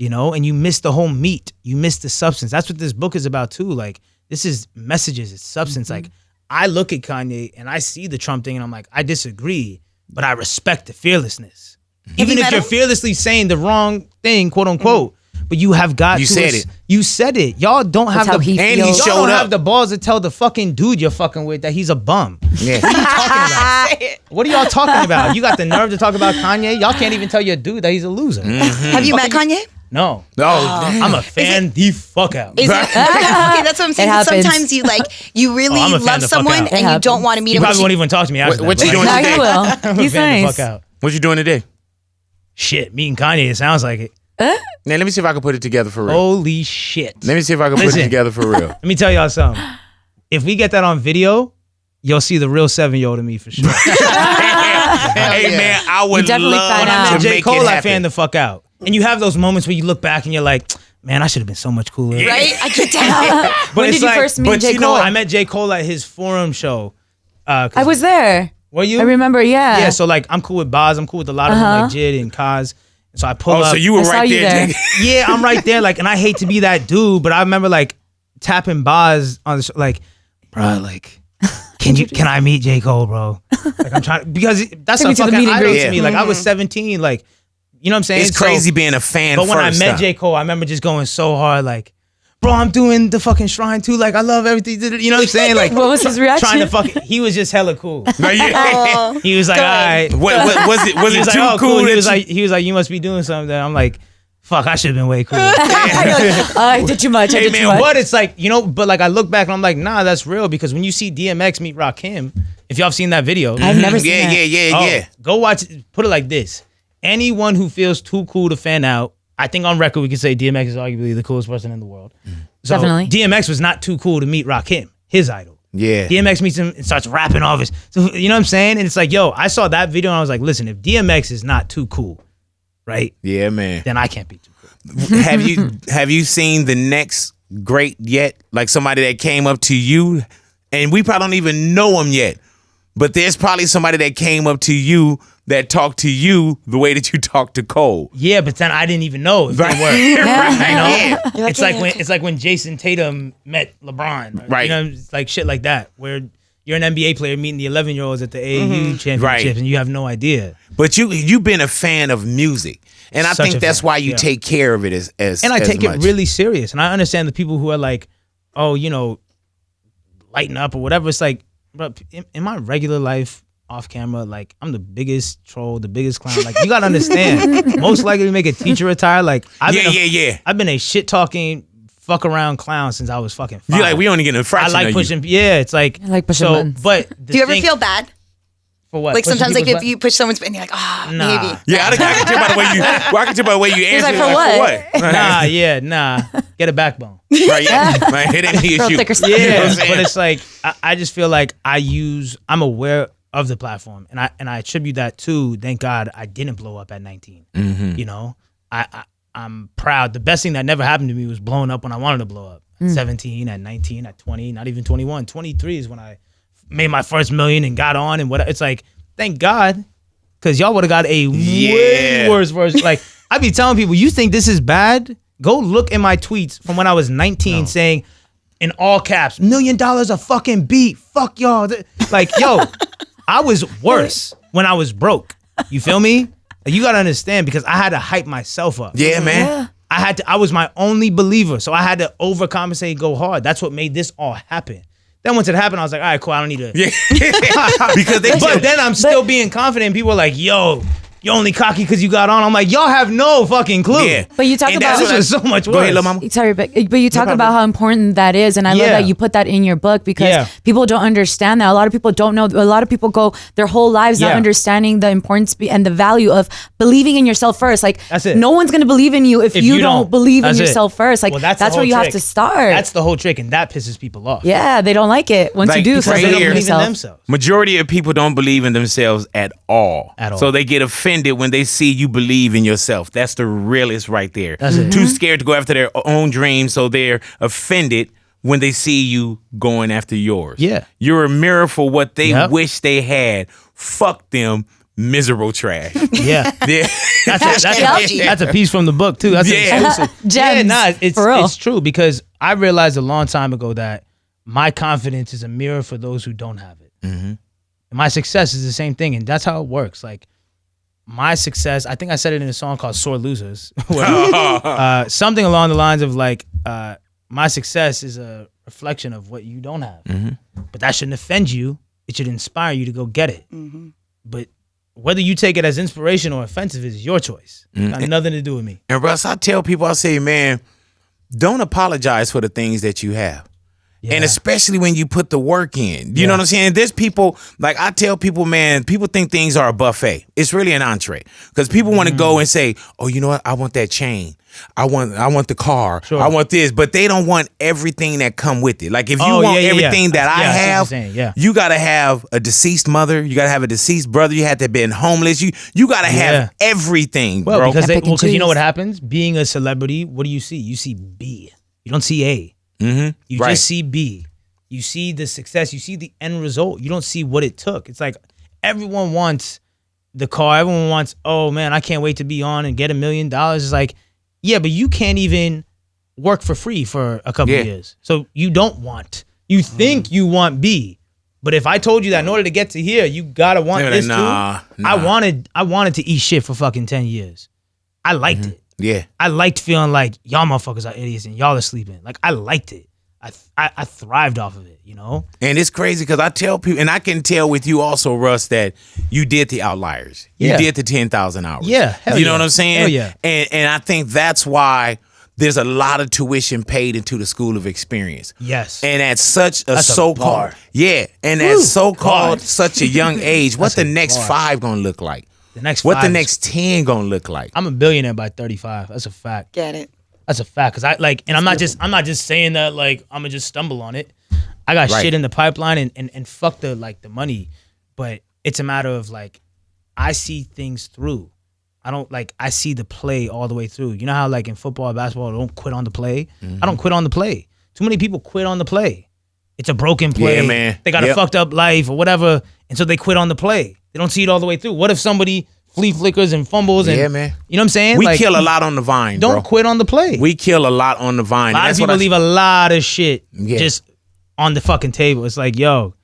and you miss the whole meat. You miss the substance. That's what this book is about too. Like, this is messages, it's substance. Like, I look at Kanye and I see the Trump thing and I'm like, I disagree, but I respect the fearlessness. Even if you're fearlessly saying the wrong thing, quote unquote, but you have got you to. said it. You said it. Y'all don't That's have how the. he and feels. he Y'all showed don't up. have the balls to tell the fucking dude you're fucking with that he's a bum. Yeah. What are you talking about? What are y'all talking about? You got the nerve to talk about Kanye? Y'all can't even tell your dude that he's a loser. Have you met Kanye? No. No, I'm a fan the fuck out. Is it, okay, that's what I'm saying. It happens. Sometimes you really I'm a fan love the fuck someone out. and you don't want to meet He him. probably won't even talk to me after What that. you but doing Now today? he will. I'm a He's fan the nice. fuck out. What you doing today? Shit, meeting Kanye, it sounds like it. Now, let me see if I can put it together for real. Holy shit. Let me see if I can put Listen. it together for real. Let me tell y'all something. If we get that on video, you'll see the real 7-year-old in me for sure. Hey, man, I would definitely love find When I out. met to J. make Cole, it I happen. fanned the fuck out. And you have those moments where you look back and you're like, man, I should have been so much cooler. Right? I can tell. But When it's did you like- first meet but J. you know Cole? what? I met J. Cole at his Forum show. I was there. Were you? I remember, yeah. Yeah, so like I'm cool with Bhad, I'm cool with a lot of them, like Jid and Kaz. So I pull Oh, up. so you were I saw right you there. there. Yeah, I'm right there. Like, and I hate to be that dude, but I remember like tapping Baz on the show, like, bro, like, can I meet J. Cole, bro? Like, I'm trying, because that's Take a me to the fucking meet and idol greet. to me. Like, I was 17, like, you know what I'm saying? It's crazy So, being a fan but when I first, met huh? J. Cole, I remember just going so hard, like, bro, I'm doing the fucking shrine too. Like, I love everything. You know what I'm saying? Like, What was his reaction? trying to fucking, he was just hella cool. Oh, He was like, all right. What was it? Was He it was too like, oh, cool? cool. that He was like, you must be doing something. I'm like, fuck, I should have been way cooler. I did too much. I Hey, did man, too much. But it's like, you know, but like I look back and I'm like, nah, that's real, because when you see DMX meet Rakim, if y'all have seen that video, I've never seen that. Yeah. go watch it. Put it like this. Anyone who feels too cool to fan out, I think on record we can say DMX is arguably the coolest person in the world. So Definitely. DMX was not too cool to meet Rakim, his idol. Yeah. DMX meets him and starts rapping all his. So you know what I'm saying? And it's like, yo, I saw that video and I was like, listen, if DMX is not too cool, right? Yeah, man. Then I can't be too cool. have you seen the next great yet? Like somebody that came up to you, and we probably don't even know him yet, but there's probably somebody that came up to you that talked to you the way that you talked to Cole. Yeah, but then I didn't even know if they were. Right. You know? Yeah. You're It's like when it's like when Jason Tatum met LeBron. Right. You know, it's like shit like that, where you're an NBA player meeting the 11-year-olds at the AAU championships, Right. and you have no idea. But you've been a fan of music, and I Such think a that's fan, why you yeah. take care of it as And I take much. it really serious. And I understand the people who are like, oh, you know, lighten up or whatever. It's like, bro, in my regular life, off camera, like, I'm the biggest troll, the biggest clown. Like, you gotta understand, most likely to make a teacher retire. Like, I've been a shit talking, fuck around clown since I was fucking 5. You like, we only get a fraction I like of pushing. Yeah, it's like, I like pushing buttons. But Do you ever feel bad? for what? Like Pushing sometimes, like people's if you push someone's button, you're like, Nah. maybe. Yeah, I can tell by the way you. Well, I can tell by the way you answer. like, for what? Nah. Get a backbone. Right, yeah. Right, it ain't the Real issue. thicker stuff. You know what Yeah, I'm saying? but it's like I just feel like I'm aware of the platform, and I attribute that to, thank God I didn't blow up at 19. Mm-hmm. You know, I'm proud. The best thing that never happened to me was blowing up when I wanted to blow up. At 17, at 19, at 20, not even 21. 23 is when I made my first $1 million and got on, and what it's like. Thank God, because y'all would have got a way worse version. Like, I be telling people, you think this is bad? Go look in my tweets from when I was 19 saying, in all caps, $1 million a fucking beat. Fuck y'all. Like, yo, I was worse when I was broke. You feel me? Like, you gotta understand, because I had to hype myself up. Yeah, man. I was my only believer, so I had to overcompensate and go hard. That's what made this all happen. Then once it happened, I was like, all right, cool, I don't need to. Yeah. Because But then I'm still being confident. People are like, yo, you're only cocky because you got on. I'm like, y'all have no fucking clue. Yeah. But you talk And about that's This was so much worse. Go ahead, little mama. Sorry, but you talk about how important that is, and I love Yeah. that you put that in your book, because Yeah. people don't understand that. A lot of people don't know. A lot of people go their whole lives not Yeah. understanding the importance and the value of believing in yourself first. Like, That's it. no one's gonna believe in you if you don't believe in That's it. yourself first. Like, Well, that's that's the where whole you have trick. to start. That's the whole trick, and that pisses people off. yeah, they don't like it once you Like, do. right Because they They don't don't here. believe believe in themselves. themselves. Majority of people don't believe in themselves at all. At all. So they get offended when they see you believe in yourself. That's the realest right there. That's it. Too scared to go after their own dreams, so they're offended when they see you going after yours. Yeah. You're a mirror for what they Yep. wish they had. Fuck them, miserable trash. Yeah. Yeah. That's a piece from the book too. That's Yeah. an exclusive. Gems, for real. It's true, because I realized a long time ago that my confidence is a mirror for those who don't have it. And my success is the same thing, and that's how it works. Like, my success, I think I said it in a song called "Sore Losers," where, something along the lines of like, my success is a reflection of what you don't have. But that shouldn't offend you. It should inspire you to go get it. But whether you take it as inspiration or offensive is your choice. Got nothing to do with me. And Russ, I tell people, I say, man, don't apologize for the things that you have. Yeah. And especially when you put the work in. You know what I'm saying? There's people, like I tell people, man, people think things are a buffet. It's really an entree. Because people want to go and say, oh, you know what? I want that chain. I want the car. Sure. I want this. But they don't want everything that come with it. Like if you Oh, want yeah, everything that I I see what you're have, saying, you got to have a deceased mother. You got to have a deceased brother. You had to have been homeless. You got to have everything, Well, bro. because Pick and you know choose. what happens? Being a celebrity, what do you see? You see B. You don't see A. You Right. just see B. You see the success. You see the end result. You don't see what it took. It's like everyone wants the car. Everyone wants, oh man, I can't wait to be on and get $1 million. It's like, yeah, but you can't even work for free for a couple of years. So you don't want. You think you want B. But if I told you that in order to get to here, you gotta want They're this like, nah. too. I wanted to eat shit for fucking 10 years. I liked it. Yeah. I liked feeling like y'all motherfuckers are idiots and y'all are sleeping. Like I liked it. I thrived off of it, you know? And it's crazy because I tell people, and I can tell with you also, Russ, that you did the Outliers. You Yeah. did the 10,000 hours. Yeah, hell you know yeah. what I'm saying? Hell yeah. And I think that's why there's a lot of tuition paid into the School of Experience. Yes. And at such a That's a so-called, bar. yeah, and at so-called God. such a young age, what That's the a next bar. 5 gonna look like? The next What the 5 is- next 10 gonna look like? I'm a billionaire by 35. That's a fact. Get it. That's a fact. Cause I like, and I'm not just saying that like I'm gonna just stumble on it. I got Right. shit in the pipeline and fuck the money, but it's a matter of like I see things through. I see the play all the way through. You know how like in football and basketball, don't quit on the play. I don't quit on the play. Too many people quit on the play. It's a broken play. Yeah, man. They got a Yep. fucked up life or whatever, and so they quit on the play. They don't see it all the way through. What if somebody flea flickers and fumbles and Yeah, man. you know what I'm saying? We Like, kill a lot on the vine, don't bro. quit on the play. We kill a lot on the vine. A lot of people leave a lot of shit just on the fucking table. It's like, yo,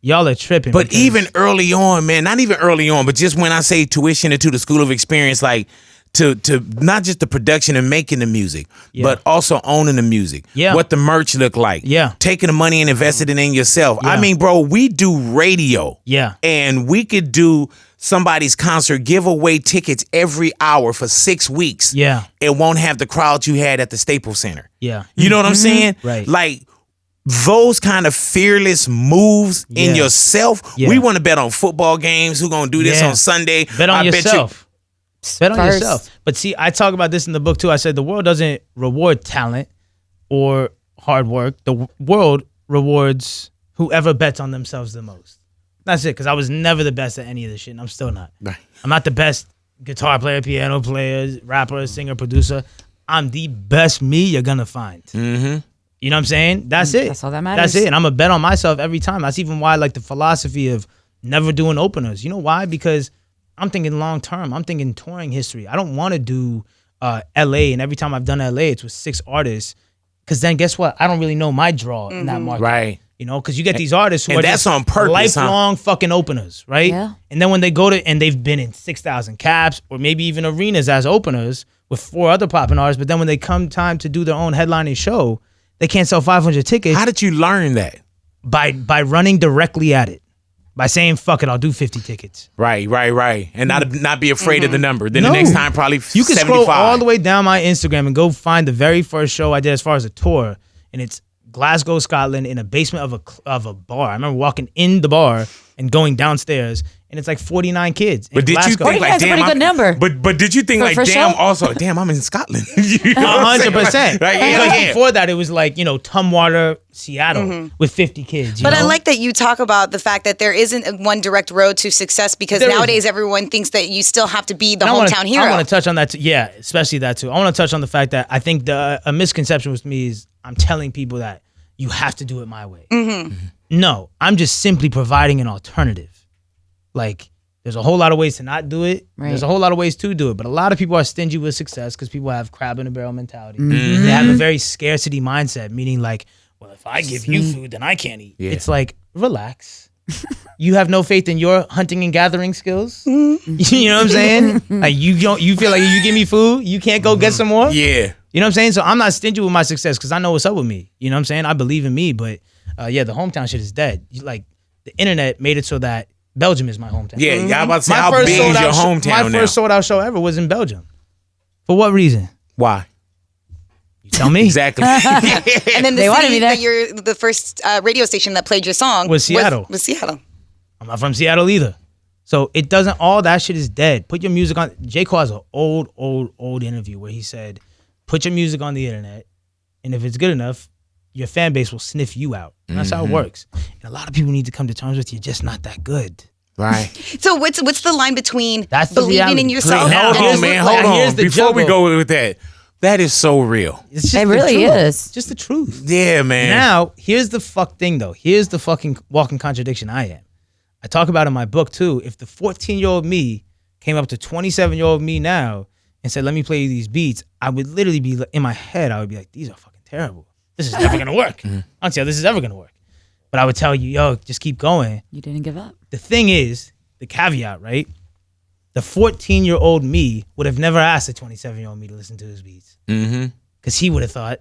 y'all are tripping. But because- even early on, man, not even early on, but just when I say tuition into the School of Experience, like to not just the production and making the music, but also owning the music. Yeah. What the merch look like. Yeah. Taking the money and investing it in yourself. I Yeah. mean, bro, we do radio. Yeah. And we could do somebody's concert, give away tickets every hour for 6 weeks. Yeah. It won't have the crowd you had at the Staples Center. Yeah. You know what I'm saying? Right. Like those kind of fearless moves in Yeah. yourself. Yeah. We want to bet on football games. Who gonna do this Yeah. on Sunday? Bet on I yourself. Bet on First. yourself. But see, I talk about this in the book too. I said the world doesn't reward talent or hard work. The world rewards whoever bets on themselves the most. That's it. Because I was never the best at any of this shit, and I'm still not. Right. I'm not the best guitar player, piano player, rapper, singer, producer. I'm the best me you're gonna find. Mm-hmm. You know what I'm saying? That's it. That's all that matters. That's it. And I'm a bet on myself every time. That's even why I like the philosophy of never doing openers. You know why? Because I'm thinking long term. I'm thinking touring history. I don't want to do LA, and every time I've done LA, it's with 6 artists. Because then guess what? I don't really know my draw in that market. Right. You know, because you get these artists who and are that's just on purpose, huh? lifelong fucking openers, right? Yeah. And then when they go to, and they've been in 6,000 caps or maybe even arenas as openers with 4 other popping artists, but then when they come time to do their own headlining show, they can't sell 500 tickets How did you learn that? by running directly at it, by saying, fuck it, I'll do 50 tickets. Right. And not be afraid of the number. Then No. the next time probably You can 75. scroll all the way down my Instagram and go find the very first show I did as far as a tour, and it's Glasgow, Scotland, in a basement of a bar. I remember walking in the bar and going downstairs, and it's like 49 kids. in But did you Glasgow. think like, That's a damn, pretty good number. But did you think For like, first damn, show? also, damn, I'm in Scotland. You know what I'm saying? 100%. Like, yeah, Because yeah. before that, it was like, you know, Tumwater, Seattle with 50 kids. You But know? I like that you talk about the fact that there isn't one direct road to success because There nowadays isn't. everyone thinks that you still have to be the And I wanna- hometown hero. I want to touch on that too. Yeah, especially that too. I want to touch on the fact that I think a misconception with me is I'm telling people that you have to do it my way. No, I'm just simply providing an alternative. Like, there's a whole lot of ways to not do it. Right. There's a whole lot of ways to do it. But a lot of people are stingy with success because people have crab in a barrel mentality. They have a very scarcity mindset, meaning like, well, if I give you food, then I can't eat. Yeah. It's like, relax. You have no faith in your hunting and gathering skills. You know what I'm saying? Like you feel like if you give me food, you can't go get some more. Yeah. You know what I'm saying? So I'm not stingy with my success because I know what's up with me. You know what I'm saying? I believe in me, but yeah, the hometown shit is dead. Like the internet made it so that Belgium is my hometown. Yeah, y'all about to say how big is your hometown My now? first sold out show ever was in Belgium. For what reason? Why? You tell me. Exactly. and then the They wanted city me there. that you're the first radio station that played your song Was Seattle. Was Seattle. I'm not from Seattle either. So it doesn't, all that shit is dead. Put your music on. J. Cole has an old interview where he said, put your music on the internet, and if it's good enough, your fan base will sniff you out. And that's how it works. And a lot of people need to come to terms with you're just not that good. Right. So what's the line between That's the believing reality. in yourself? Now, Hold here's on, the- man. like, Hold here's on. the Before we juggle. go with that is so real. It's just It the really truth. is. Just the truth. Yeah, man. Now, here's the fuck thing though. Here's the fucking walking contradiction I am. I talk about in my book too. If the 14-year-old me came up to 27-year-old me now and said, let me play you these beats, I would literally be in my head, I would be like, these are fucking terrible. This is never gonna work. I don't see how this is ever gonna work. But I would tell you, yo, just keep going. You didn't give up. The thing is, the caveat, right? the 14-year-old me would have never asked the 27-year-old me to listen to his beats. Because he would have thought,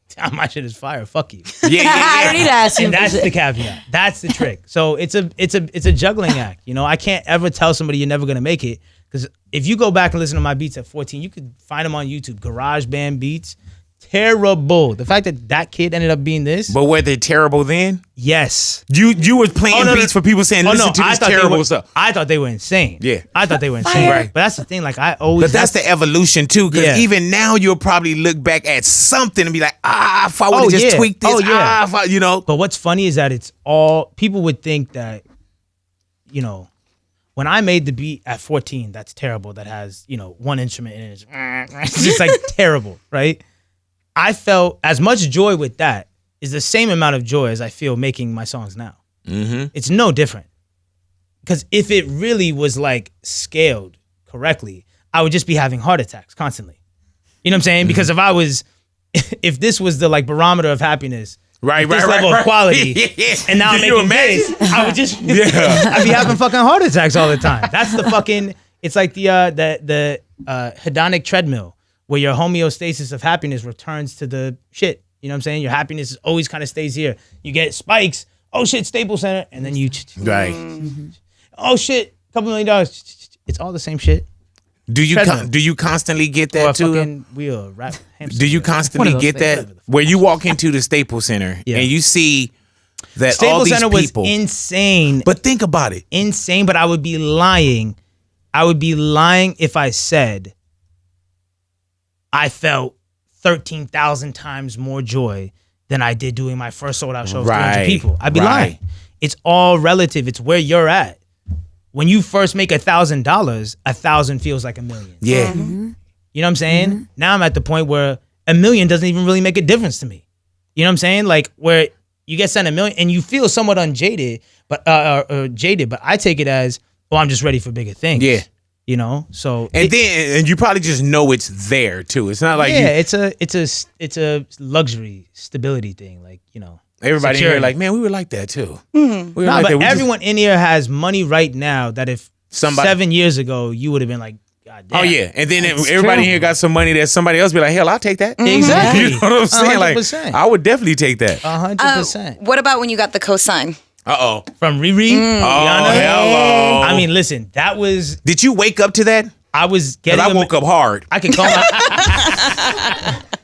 damn, my shit is fire. Fuck you. I don't need to ask you. And that's the caveat. That's the trick. So it's a juggling act. You know, I can't ever tell somebody you're never gonna make it. Because if you go back and listen to my beats at 14, you could find them on YouTube. Garage band beats. Terrible. The fact that kid ended up being this. But were they terrible then? Yes. You were playing beats for people saying, listen to this terrible stuff. I thought they were insane. Yeah. I thought they were insane. Right. But that's the thing. Like, I always. But that's the evolution too, because even now you'll probably look back at something and be like, if I would have just tweaked this, if I, you know. But what's funny is that it's all, people would think that, you know, when I made the beat at 14, that's terrible, that has, you know, one instrument in it, it's just like terrible, right? I felt as much joy with that is the same amount of joy as I feel making my songs now. It's no different. Because if it really was like scaled correctly, I would just be having heart attacks constantly. You know what I'm saying? Because if this was the like barometer of happiness, this level of quality, and now I'm making this, I would just, I'd be having fucking heart attacks all the time. That's the fucking, it's like the hedonic treadmill where your homeostasis of happiness returns to the shit. You know what I'm saying? Your happiness always kind of stays here. You get spikes. Oh shit, Staples Center, and then you. Oh shit, $2 million. It's all the same shit. Do you constantly get that too? Do you constantly get that where you walk into the Staples Center and you see that Staples all these Center people was insane. But think about it. Insane, but I would be lying. I would be lying if I said I felt 13,000 times more joy than I did doing my first sold out show of 300 people. I'd be lying. It's all relative. It's where you're at. When you first make $1,000, 1,000 feels like $1 million. Yeah. You know what I'm saying? Now I'm at the point where $1 million doesn't even really make a difference to me. You know what I'm saying? Like where you get sent $1 million and you feel somewhat unjaded, but jaded, but I take it as, I'm just ready for bigger things. Yeah. You know, so and you probably just know it's there too. It's not like it's a luxury stability thing. Like, you know, everybody in here like, man, we were like that too. But everyone in here has money right now that if 7 years ago you would have been like, God damn. Oh yeah, and then everybody in here got some money that somebody else be like, hell, I'll take that. Exactly. You know what I'm saying? 100%. Like, I would definitely take that. 100%. What about when you got the cosign? From Riri? Rihanna? Hello. I mean, listen, that was... Did you wake up to that? I was getting... I woke up hard. I can call my...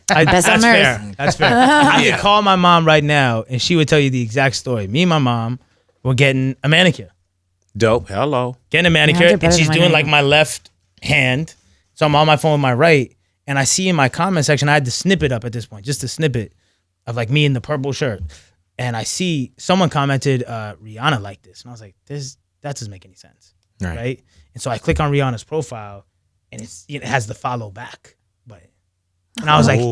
That's fair. That's fair. I can call my mom right now and she would tell you the exact story. Me and my mom were getting a manicure. Dope. Hello. Getting a manicure and she's doing like my left hand. So I'm on my phone with my right and I see in my comment section, I had to snip it up at this point, just a snippet of like me in the purple shirt. And I see someone commented, Rihanna like this. And I was like, that doesn't make any sense. Right? And so I click on Rihanna's profile and it has the follow back button. And I was like, I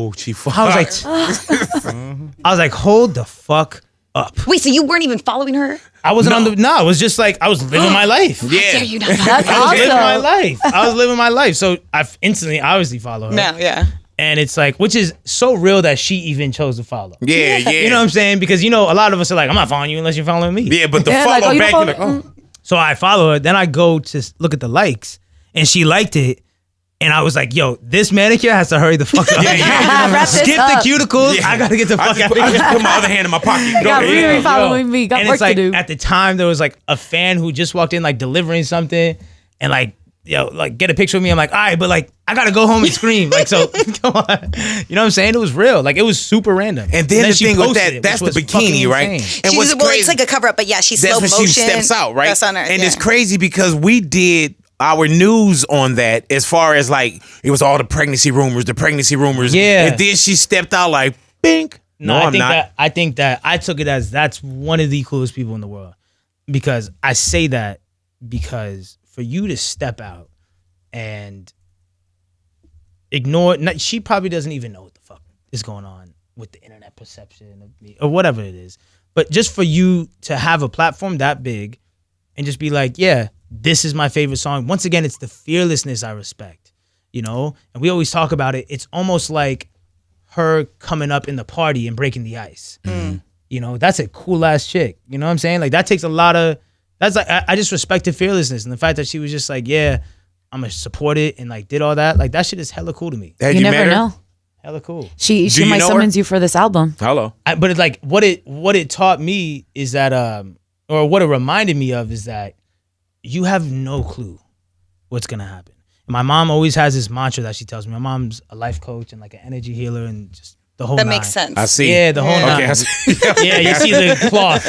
was like, hold the fuck up. Wait, so you weren't even following her? I wasn't it was just like, I was living my life. Yeah. Dare you not I was living my life. So I instantly obviously follow her. No, yeah. And it's like, which is so real that she even chose to follow. Yeah. You know what I'm saying? Because, you know, a lot of us are like, I'm not following you unless you're following me. Yeah, but the follow back, you're like, So I follow her. Then I go to look at the likes and she liked it. And I was like, yo, this manicure has to hurry the fuck up. Skip the cuticles. Yeah. I got to get the fuck out of here. I just put my other hand in my pocket. Got Riri following me. Got work to do. At the time, there was like a fan who just walked in like delivering something and like, yo, like get a picture of me. I'm like, all right, but like I gotta go home and scream. Like, so come on. You know what I'm saying? It was real. Like it was super random. And then the thing with that, that's the bikini, right? And what's crazy, it's like a cover up, but yeah, she's slow motion. That's when she steps out, right? That's on her, and it's crazy because we did our news on that as far as like it was all the pregnancy rumors. Yeah. And then she stepped out like, bink. No, I'm not. I think that I took it as that's one of the coolest people in the world. Because I say that because for you to step out and ignore, she probably doesn't even know what the fuck is going on with the internet perception of me or whatever it is. But just for you to have a platform that big and just be like, yeah, this is my favorite song. Once again, it's the fearlessness I respect, you know? And we always talk about it. It's almost like her coming up in the party and breaking the ice. You know, that's a cool ass chick. You know what I'm saying? Like that takes a lot of, that's like, I just respect the fearlessness and the fact that she was just like, yeah, I'm gonna support it and like did all that. Like that shit is hella cool to me. Had You met never her? know. Hella cool. She you might know her? summons you for this album. Hello. But it's like what it taught me is that or what it reminded me of is that you have no clue what's gonna happen. And my mom always has this mantra that she tells me. My mom's a life coach and like an energy healer and just the whole That nine. makes sense. I see. Yeah, the whole Okay. nine. I see. Yeah, you see the cloth.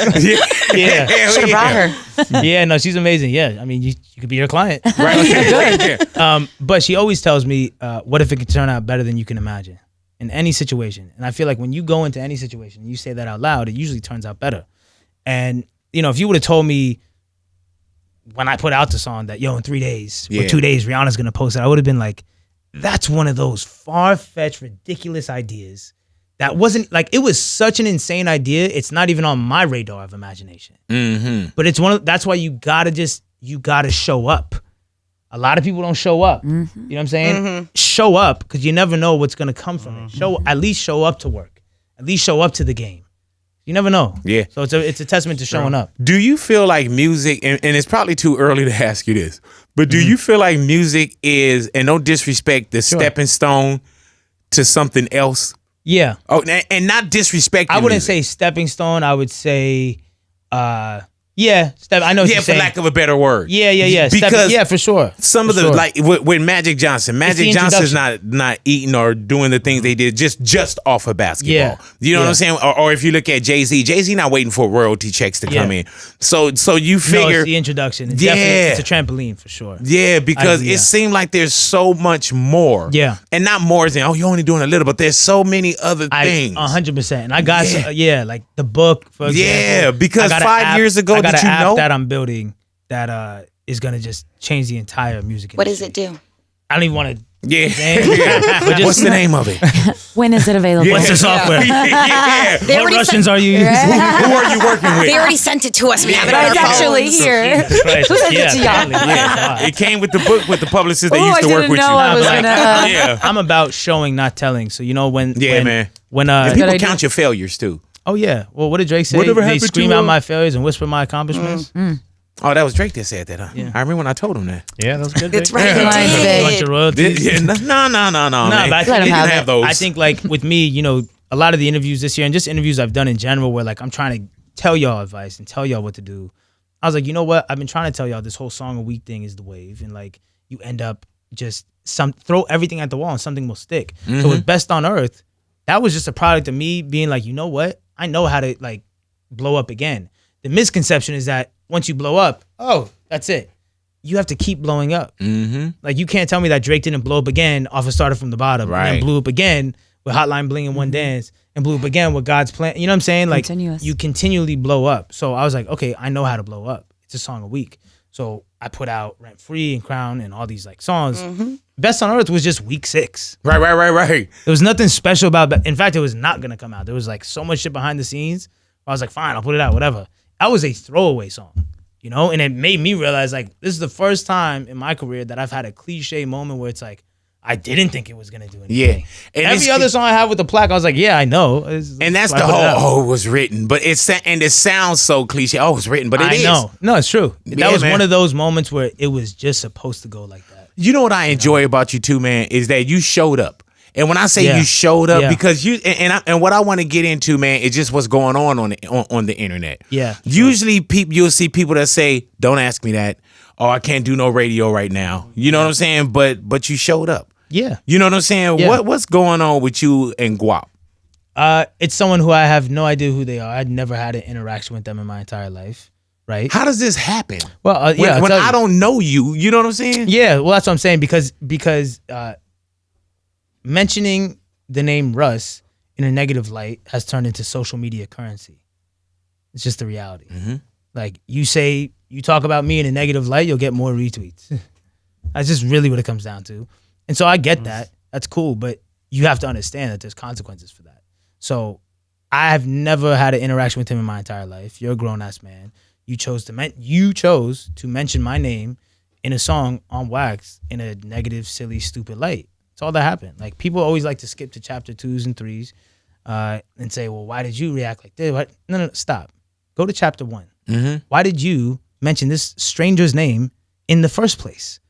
Yeah. Should have brought her. Yeah, no, she's amazing. Yeah, I mean, you could be her client. Right. Yeah. But she always tells me, what if it could turn out better than you can imagine in any situation? And I feel like when you go into any situation and you say that out loud, it usually turns out better. And, you know, if you would have told me when I put out the song that, yo, in 3 days or 2 days, Rihanna's going to post it, I would have been like, that's one of those far-fetched, ridiculous ideas. That wasn't like, it was such an insane idea. It's not even on my radar of imagination. Mm-hmm. But it's that's why you gotta show up. A lot of people don't show up. You know what I'm saying? Show up because you never know what's gonna come from it. At least show up to work. At least show up to the game. You never know. Yeah. So it's a testament to showing up. Do you feel like music, and it's probably too early to ask you this, but do you feel like music is, and no disrespect, the stepping stone to something else? Yeah. Oh, and not disrespect. I wouldn't say stepping stone. I would say, I know what Yeah, you're for saying. lack of a better word. Yeah. Because yeah, for sure. some of the like with Magic Johnson. Magic Johnson's not eating or doing the things they did just off of basketball. Yeah. You know what I'm saying? Or if you look at Jay-Z not waiting for royalty checks to come in. So you No, figure it's the introduction. It's definitely, it's a trampoline for sure. yeah, because it seemed like there's so much more. Yeah. And not more than, you're only doing a little, but there's so many other things. 100%. And I got like the book, for example. Yeah, because I got 5 years ago, I got did an you app know? that I'm building that is gonna just change the entire music What industry. does it do? I don't even want to. Yeah. But just, What's the name of it? When is it available? What's the software? Yeah. They What already Russians sent, are you using? Who are you working with? They already sent it to us. We have it on It's our actually phones. here. Christ. Who sent it to y'all? Yeah. It came with the book with the publicist that Ooh, used I to work didn't with know you. I was Like, gonna. Yeah. I'm about showing, not telling. So you know when Man. when And people Good idea. count your failures too. oh yeah. Well, what did Drake say? Whatever They happened scream to, out my failures and whisper my accomplishments. Oh, that was Drake that said that, huh? Yeah. I remember when I told him that. Yeah, that's good. That's Drake. right. Yeah. He You did. want your royalties? Yeah, no, No, man. but I You think him can have have those. I think like with me, you know, a lot of the interviews this year and just interviews I've done in general where like I'm trying to tell y'all advice and tell y'all what to do. I was like, you know what? I've been trying to tell y'all this whole song a week thing is the wave. And like you end up just throw everything at the wall and something will stick. So with Best on Earth, that was just a product of me being like, you know what? I know how to like blow up again. The misconception is that once you blow up, oh, that's it. You have to keep blowing up. Mm-hmm. Like you can't tell me that Drake didn't blow up again off of Started from the Bottom, and Right. then blew up again with Hotline Bling and One Dance, and blew up again with God's Plan. You know what I'm saying? Like Continuous. you continually blow up. So I was like, okay, I know how to blow up. It's a song a week. So I put out Rent Free and Crown and all these like songs. Best on Earth was just week 6. Right. There was nothing special about it. In fact, it was not gonna come out. There was like so much shit behind the scenes. I was like, fine, I'll put it out, whatever. That was a throwaway song, you know? And it made me realize like this is the first time in my career that I've had a cliche moment where it's like, I didn't think it was gonna do anything. Yeah. And Every it's- other song I have with the plaque, I was like, yeah, I know. And that's So I the put it out. whole, it was written. But it sounds so cliche. Oh, it's written, but it I is. know. No, it's true. Yeah, That was man. one of those moments where it was just supposed to go like that. You know what I enjoy about you too, man, is that you showed up. And when I say Yeah. you showed up, Yeah. because you and what I want to get into, man, is just what's going on the internet. Yeah, Usually, you'll see people that say, "Don't ask me that," or "I can't do no radio right now." You know what I'm saying? But you showed up. Yeah. You know what I'm saying? Yeah. What's going on with you and Guap? It's someone who I have no idea who they are. I'd never had an interaction with them in my entire life. Right. How does this happen? Well, yeah. When I'll tell you. I don't know you, you know what I'm saying? Yeah, well, that's what I'm saying because mentioning the name Russ in a negative light has turned into social media currency. It's just the reality. Like you talk about me in a negative light, you'll get more retweets. That's just really what it comes down to. And so I get that. That's cool, but you have to understand that there's consequences for that. So I have never had an interaction with him in my entire life. You're a grown ass man. You chose to mention my name in a song on wax in a negative, silly, stupid light. That's all that happened. Like people always like to skip to chapter 2s and 3s and say, well, why did you react like this? What? No, stop. Go to chapter 1. Why did you mention this stranger's name in the first place?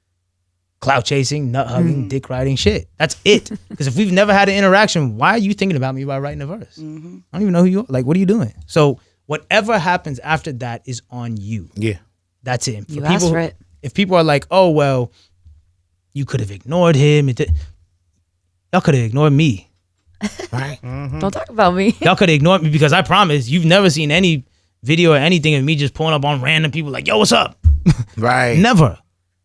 clout chasing, nut hugging, dick riding shit. That's it. Because if we've never had an interaction, why are you thinking about me by writing a verse? I don't even know who you are. Like, what are you doing? So whatever happens after that is on you. Yeah. That's it. For You people, asked for it. if people are like, oh, well, you could have ignored him. Y'all could have ignored me. Right. Don't talk about me. Y'all could have ignored me because I promise you've never seen any video or anything of me just pulling up on random people like, yo, what's up? Right. Never.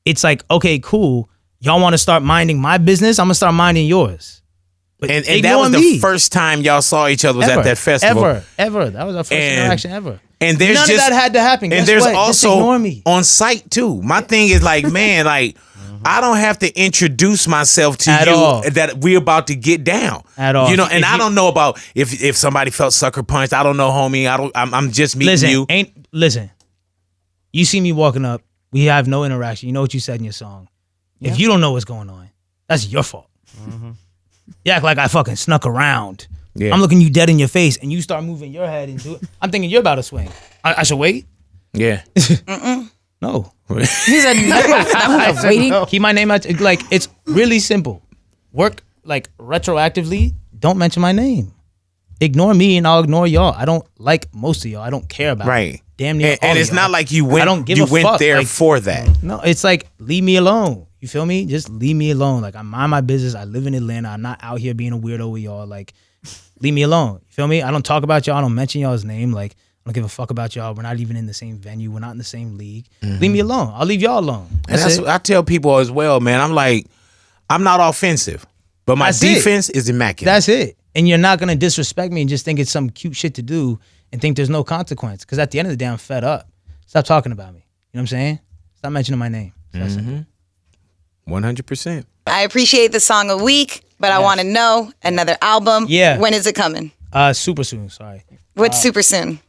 It's like, okay, cool. Y'all want to start minding my business? I'm going to start minding yours. But And that ignore was me. the first time y'all saw each other was Ever. at that festival. Ever. That was our first interaction ever. And there's None just, of that had to happen. And Guess there's what? Just also ignore me. on site too. My thing is like, man, like I don't have to introduce myself to At you all. that we're about to get down. At all. You know, If and I you- don't know about if somebody felt sucker punched. I don't know, homie. I'm just meeting you. Listen. You see me walking up. We have no interaction. You know what you said in your song. If you don't know what's going on, that's your fault. You act like I fucking snuck around. Yeah. I'm looking you dead in your face, and you start moving your head and do it. I'm thinking you're about to swing. I should wait. Yeah. No. He said, "I'm waiting." Keep my name out. Like, it's really simple. Work like retroactively. Don't mention my name. Ignore me and I'll ignore y'all. I don't like most of y'all. I don't care about Right. it. Damn near And all it's of not y'all. like you I went don't give you a went fuck. there Like, for that. No, it's like, leave me alone. You feel me? Just leave me alone. Like, I mind my business. I live in Atlanta. I'm not out here being a weirdo with y'all. Like, leave me alone. You feel me? I don't talk about y'all. I don't mention y'all's name. Like, I don't give a fuck about y'all. We're not even in the same venue. We're not in the same league. Leave me alone. I'll leave y'all alone. And That's that's it. what I tell people as well, man. I'm like, I'm not offensive, but my That's it. defense is immaculate. That's it. And you're not going to disrespect me and just think it's some cute shit to do and think there's no consequence. Because at the end of the day, I'm fed up. Stop talking about me. You know what I'm saying? Stop mentioning my name. That's it. 100%. I appreciate the song a week, but I want to know another album. Yeah. When is it coming? Super soon. Sorry. What's super soon?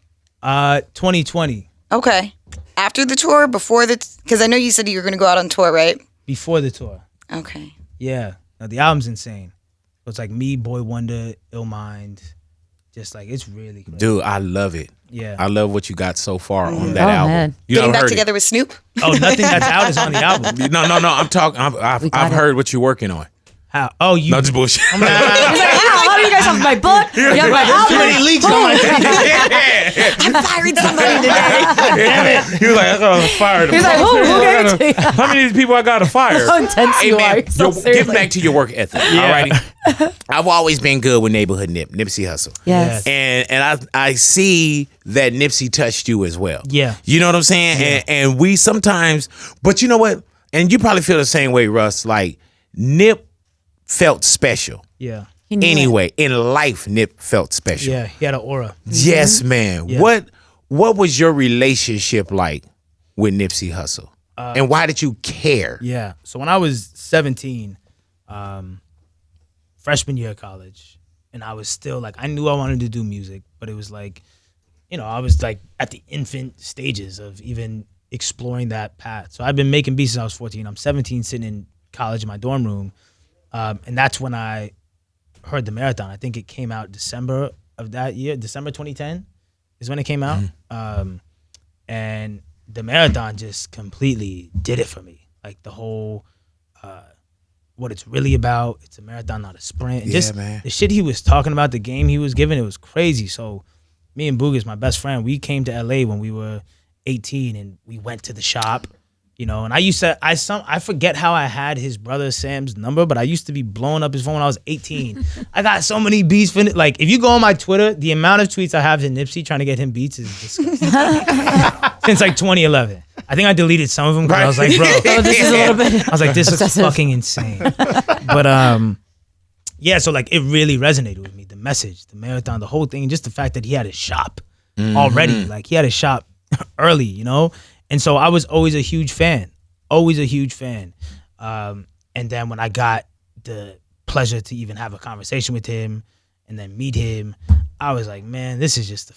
2020. Okay. After the tour, before the, because I know you said you were going to go out on tour, right? Before the tour. Okay. Yeah. Now, the album's insane. So it's like me, Boy Wonder, Ill Mind. Just like, it's really crazy. Dude, I love it. Yeah. I love what you got so far on that Oh, album. man. You Getting know, back heard together with Snoop? Oh, nothing that's out is on the album. it. No. I'm talking. I've got it. heard what you're working on. How? Oh, you. No, just bullshit. He's like, how do you guys have my book? You have my There's too album. many leaks on my I fired somebody today. He was like, I got fired. He's like, who gave it to you? How many of these people I got to fire? So intense Hey you man, are. So get seriously. back to your work ethic. Alrighty. I've always been good with neighborhood Nipsey Hussle. Yes. And I see that Nipsey touched you as well. Yeah. You know what I'm saying? Yeah. And we sometimes, but you know what? And you probably feel the same way, Russ. Like Nip felt special. Yeah. He knew it. Anyway, in life, Nip felt special. Yeah. He had an aura. Yes, man. Yeah. What was your relationship like with Nipsey Hussle? And why did you care? Yeah. So when I was 17, freshman year of college, and I was still like, I knew I wanted to do music, but it was like, I was like at the infant stages of even exploring that path. So I've been making beats since I was 14. I'm 17, sitting in college in my dorm room. And that's when I heard the Marathon. I think it came out December of that year. December 2010 is when it came out. And the Marathon just completely did it for me. Like the whole, what it's really about. It's a marathon, not a sprint. And just man. the shit he was talking about, the game he was giving, it was crazy. So me and Boogers, my best friend, we came to LA when we were 18 and we went to the shop. And I forget how I had his brother Sam's number, but I used to be blowing up his phone when I was 18. I got so many beats. Like, if you go on my Twitter, the amount of tweets I have to Nipsey trying to get him beats is disgusting. Since like 2011. I think I deleted some of them because I was like, bro. Oh, this is a little bit. I was like, this is Obsessive. fucking insane. But, yeah, so like it really resonated with me. The message, the marathon, the whole thing, just the fact that he had his shop already. Like, he had his shop early, And so I was always a huge fan. And then when I got the pleasure to even have a conversation with him and then meet him, I was like, man, this is just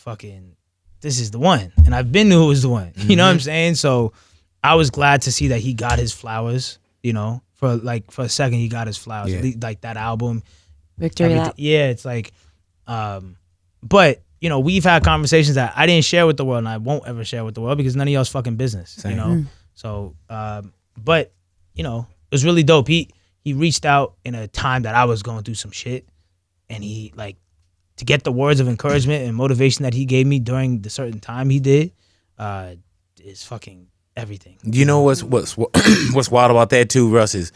this is the one. And I've been knew it was the one. You know what I'm saying? So I was glad to see that he got his flowers, for a second he got his flowers. Yeah. Like that album. Victory lap. Yeah, it's like, but we've had conversations that I didn't share with the world and I won't ever share with the world because none of y'all's fucking business, So, but, was really dope. He reached out in a time that I was going through some shit, and he like to get the words of encouragement and motivation that he gave me during the certain time he did is fucking everything. You know what's what's wild about that too, Russ, is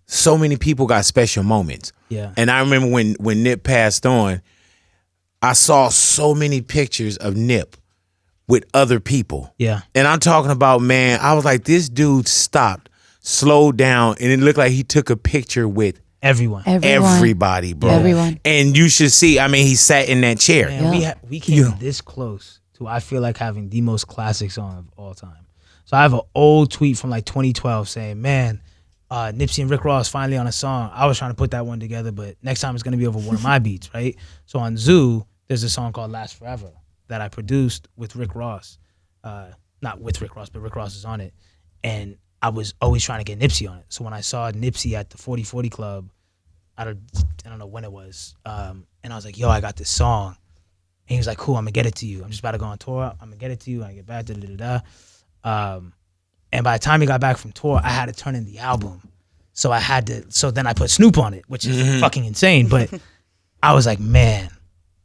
so many people got special moments. Yeah. And I remember when Nip passed on, I saw so many pictures of Nip with other people. Yeah. And I'm talking about, man, I was like, this dude stopped, slowed down, and it looked like he took a picture with Everyone. everybody, bro. Everyone. And you should see, I mean, he sat in that chair. Man, we came this close to, I feel like, having the most classic song of all time. So I have an old tweet from like 2012 saying, man, Nipsey and Rick Ross finally on a song. I was trying to put that one together, but next time it's going to be over one of my beats, right? So on Zoo, there's a song called Last Forever that I produced with Rick Ross. Not with Rick Ross, but Rick Ross is on it. And I was always trying to get Nipsey on it. So when I saw Nipsey at the 4040 Club, I don't know when it was, and I was like, yo, I got this song. And he was like, cool, I'm going to get it to you. I'm just about to go on tour. I'm going to get it to you when I get back, and by the time he got back from tour, I had to turn in the album. So then I put Snoop on it, which is fucking insane. But I was like, man,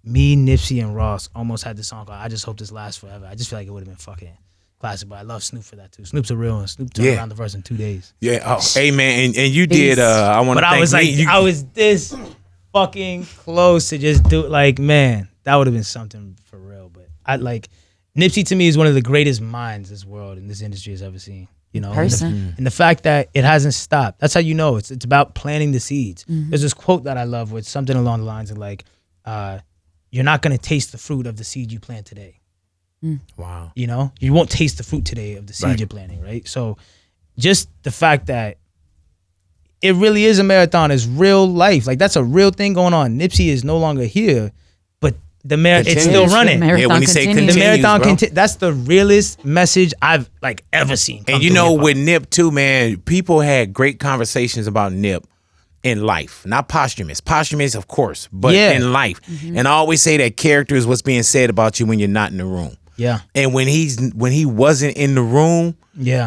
me, Nipsey, and Ross almost had this song called I Just Hope This Lasts Forever. I just feel like it would have been fucking classic, but I love Snoop for that too. Snoop's a real one. Snoop turned around the verse in 2 days. Yeah. Oh, hey, man, and you did, I want to thank I was like, I was this fucking close to just do it. Like, man, that would have been something for real. But I like, Nipsey to me is one of the greatest minds this world and this industry has ever seen. You know, and the fact that it hasn't stopped. That's how you know it's about planting the seeds. There's this quote that I love with something along the lines of like, you're not gonna taste the fruit of the seed you plant today. Wow. You know, you won't taste the fruit today of the seed you're planting, right? So just the fact that it really is a marathon is real life. Like that's a real thing going on. Nipsey is no longer here, but it's still running. Yeah, when he say continues, the marathon that's the realest message I've like ever seen. And you know, with Nip too, man, people had great conversations about Nip in life, not posthumous, of course, but in life. And I always say that character is what's being said about you when you're not in the room. Yeah. And when he wasn't in the room,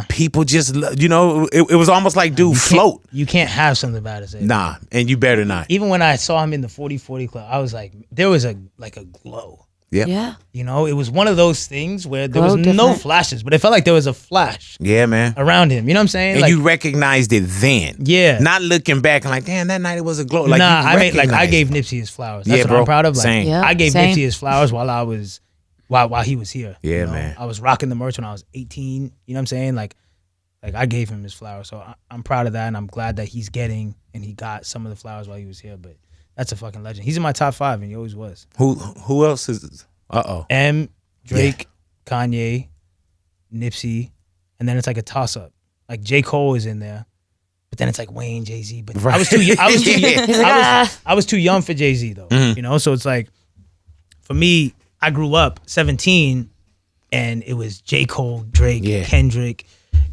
people just, you know, it was almost like, dude, float. You can't have something bad to say. Nah, and you better not. Even when I saw him in the 4040 Club, I was like, there was a glow. Yep. Yeah. You know, it was one of those things where there was no flashes, but it felt like there was a flash. Yeah, man. Around him. You know what I'm saying? And like, you recognized it then. Yeah. Not looking back and like, damn, that night it was a glow. Like, nah, I gave Nipsey his flowers. That's what I'm proud of. Like, same. I gave Nipsey his flowers while he was here. Yeah, you know? man. I was rocking the merch when I was 18. You know what I'm saying? Like I gave him his flowers. So I'm proud of that, and I'm glad that he's getting and he got some of the flowers while he was here. But that's a fucking legend. He's in my top 5, and he always was. Who else is? Drake, Kanye, Nipsey, and then it's like a toss up. Like J. Cole is in there, but then it's like Wayne, Jay-Z. But I was too young. I was too young for Jay-Z though. You know, so it's like for me, I grew up 17, and it was J. Cole, Drake, Kendrick,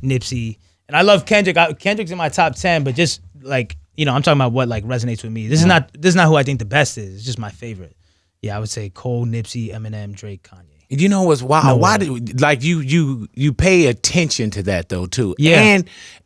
Nipsey, and I love Kendrick. Kendrick's in my top 10, but just like, you know, I'm talking about what like resonates with me. This is not who I think the best is. It's just my favorite. Yeah, I would say Cole, Nipsey, Eminem, Drake, Kanye. You know what's wild? Why do like you pay attention to that though too? Yeah,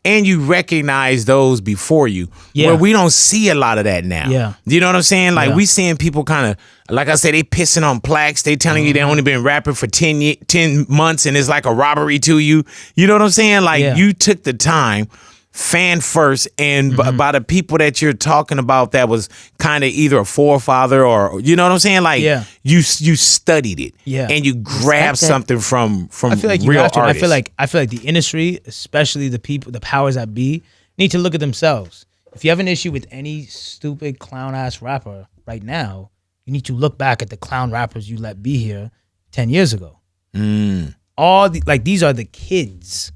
and you recognize those before you. Yeah, where we don't see a lot of that now. Yeah, you know what I'm saying? Like we seeing people kind of, like I said, they pissing on plaques. They telling you they only been rapping for 10 months and it's like a robbery to you. You know what I'm saying? Like you took the time. Fan first, and by the people that you're talking about, that was kind of either a forefather or, you know what I'm saying? Like you studied it, and you grabbed something from I feel like real you have to. artists. I feel like the industry, especially the people, the powers that be, need to look at themselves. If you have an issue with any stupid clown ass rapper right now, you need to look back at the clown rappers you let be here 10 years ago. These are the kids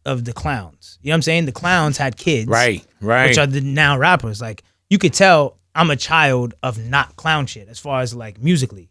of the clowns. You know what I'm saying? The clowns had kids. Right. Which are the now rappers. Like, you could tell I'm a child of not clown shit as far as like musically.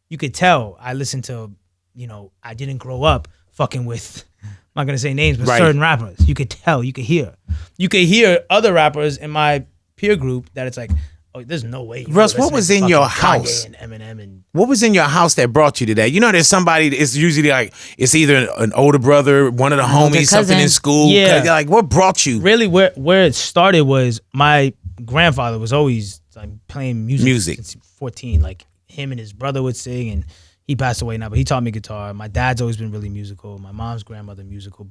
You could tell I listened to, you know, I didn't grow up fucking with, I'm not going to say names, but certain rappers. You could tell, you could hear. You could hear other rappers in my peer group that it's like, Oh, there's no way. Russ, what was in your house? Kanye and Eminem and What was in your house that brought you to that? You know, there's somebody. It's usually like it's either an older brother, one of the homies, something in school. Yeah. Like what brought you? really where it started was my grandfather was always like playing music since 14. Like him and his brother would sing, and he passed away now, but he taught me guitar. My dad's always been really musical. My mom's grandmother musical,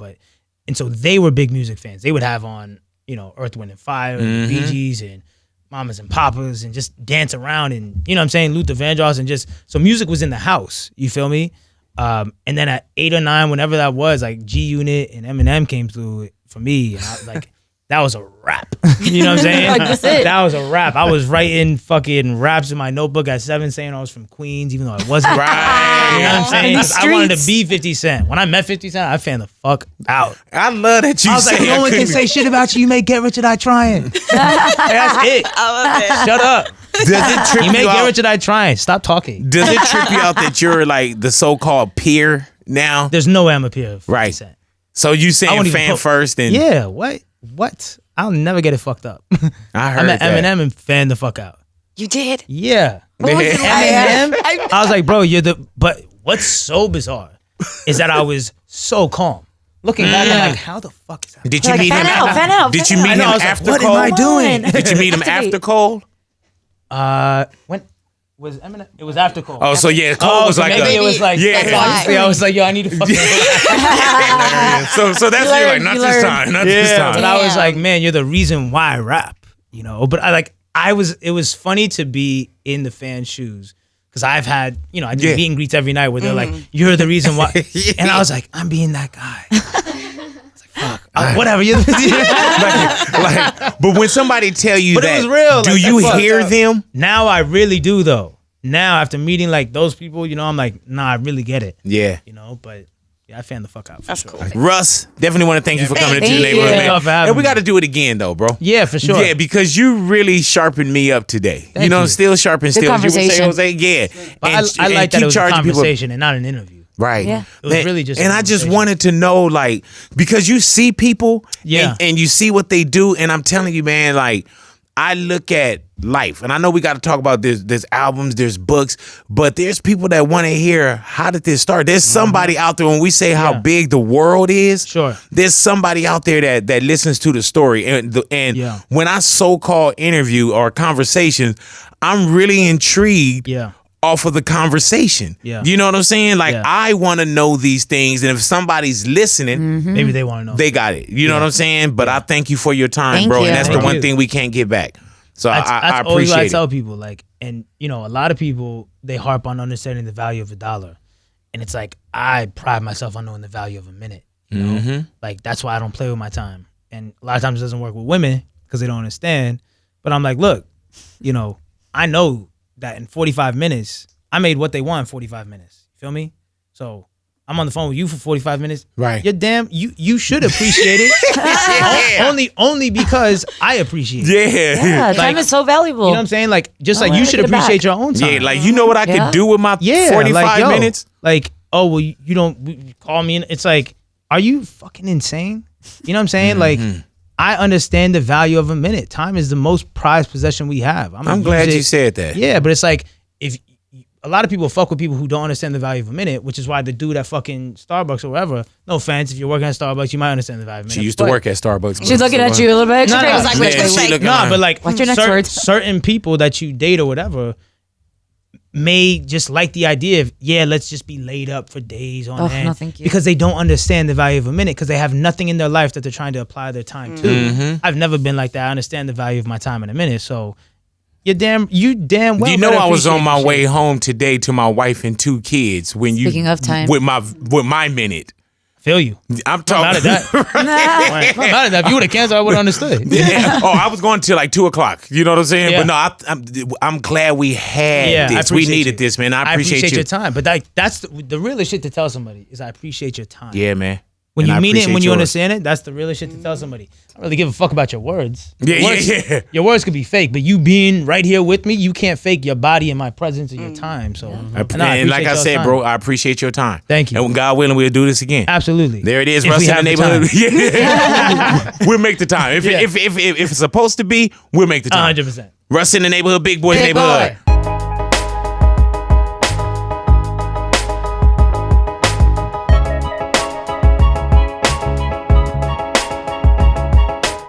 and so they were big music fans. They would have on, Earth, Wind and Fire, and Bee Gees, and Mamas and Papas, and just dance around, and you know what I'm saying, Luther Vandross, and just so music was in the house. You feel me? And then at 8 or 9, whenever that was, like G Unit and Eminem came through for me, and I was like, that was a rap. You know what I'm saying? Like, that's it. That was a rap. I was writing fucking raps in my notebook at 7, saying I was from Queens, even though I wasn't. Right. You know what I'm saying? In the 'Cause I wanted to streets. be 50 Cent. When I met 50 Cent, I fanned the fuck out. I love that you I was say like, no one can say shit about you. You may get rich or die trying. That's it. I love it. Shut up. Does it trip You may you get out? rich or die trying. Stop talking. Does it trip you out that you're like the so-called peer now? There's no way I'm a peer of 50 Right. Cent. So you I saying won't even fan put- first and Yeah, what? I'll never get it fucked up. I heard I met that. Eminem and fanned the fuck out. You did? Yeah. What was it like? Eminem, I was like, bro, but what's so bizarre is that I was so calm. Looking back, I'm like, how the fuck is that? Did you Like, meet fan him? out, fan out, Did fan you out. meet I him know, I was like, after what am Cole? I doing? Did you meet him after Cole? When was Eminem? It was after Cole. Oh, so yeah, Cole was so like maybe a, it was like, Yeah. that's why. Honestly, I was like, yo, I need to fucking so that's You you're like learned, not you this learned. time, not this Yeah, time. but I was Damn. like, man, you're the reason why I rap, But it was funny to be in the fans' shoes because I've had, I do Yeah. meet and greets every night where they're like, you're the reason why, Yeah. and I was like, I'm being that guy. I was like, fuck, whatever. You're But when somebody tell you But it that, was real, do like, you that fucked hear up. them? Now I really do though. Now after meeting like those people, I'm like, nah, I really get it. Yeah. But yeah, I fan the fuck out. For That's sure. cool. Russ, definitely want to thank you for coming into the Thank neighborhood, you. man. Thank you for having And we me. got to do it again, though, bro. Yeah, for sure. Yeah, because you really sharpened me up today. Thank you. Still sharp and still. As you would say, conversation. Jose, yeah. But And I like that keep it was a charging people. conversation and not an interview. Right. Yeah. It was really just a and I just conversation. wanted to know, like, because you see people Yeah. and you see what they do. And I'm telling you, man, like, I look at life, and I know we got to talk about there's albums, there's books, but there's people that want to hear, how did this start? There's somebody out there, when we say how Yeah. big the world is, Sure. there's somebody out there that listens to the story. And Yeah. when I so-called interview or conversations, I'm really intrigued Yeah. off of the conversation. Yeah. You know what I'm saying? Like, Yeah. I want to know these things, and if somebody's listening, Maybe they want to know. they got it. You know what I'm saying? But I thank you for your time, Thank bro. you. And that's Thank the one you. thing we can't get back. So That's I always what I appreciate tell it. people. Like, and a lot of people, they harp on understanding the value of $1, and it's like I pride myself on knowing the value of a minute. Like that's why I don't play with my time. And a lot of times it doesn't work with women because they don't understand. But I'm like, look, I know that in 45 minutes, I made what they want in 45 minutes. You feel me? So I'm on the phone with you for 45 minutes. Right. You're damn. You should appreciate it. only because I appreciate it. Yeah. Yeah, time is so valuable. You know what I'm saying? Like, just Oh, like I you gotta should get it appreciate back. your own time. Yeah, like, you know what I Yeah. could do with my 45 like, yo, minutes? Like, oh, well, you don't call me. It's like, are you fucking insane? You know what I'm saying? Like, I understand the value of a minute. Time is the most prized possession we have. I'm glad you said that. Yeah, but it's like, if a lot of people fuck with people who don't understand the value of a minute, which is why the dude at fucking Starbucks or wherever, no offense, if you're working at Starbucks, you might understand the value of a minute. She used to But- work at Starbucks. She's looking at you a little bit extra. No, no, crazy. like, Yeah, which was she like- looking Nah, like- but like What's your next words? certain people that you date or whatever may just like the idea of, let's just be laid up for days on Oh, end no, thank you. because they don't understand the value of a minute because they have nothing in their life that they're trying to apply their time to. I've never been like that. I understand the value of my time in a minute. So you damn well. You know, better I was on appreciate my the way shit. home today to my wife and 2 kids when you Speaking of time. with my minute. Feel you. I'm I'm mad talking. at that. I'm mad at that. If you would have canceled, I would have understood. Yeah. Oh, I was going till like 2:00. You know what I'm saying? Yeah. But no, I'm glad we had Yeah, I this. We appreciate needed you. this, man. I appreciate you. your time. But that's the realest shit to tell somebody is I appreciate your time. Yeah, man. When And you I mean it and when appreciate you yours. understand it, that's the realest shit to tell somebody. I don't really give a fuck about your words. Yeah, Your words, yeah. Your words could be fake, but you being right here with me, you can't fake your body and my presence and your time. So, And I like appreciate I y'all's said, time. bro, I appreciate your time. Thank you. And when God willing, we'll do this again. Absolutely. There it is, If Russ we in the have the neighborhood. time. Yeah. We'll make the time. If it's supposed to be, we'll make the time. 100%. Russ in the neighborhood, Big Boy's Big neighborhood. Boy.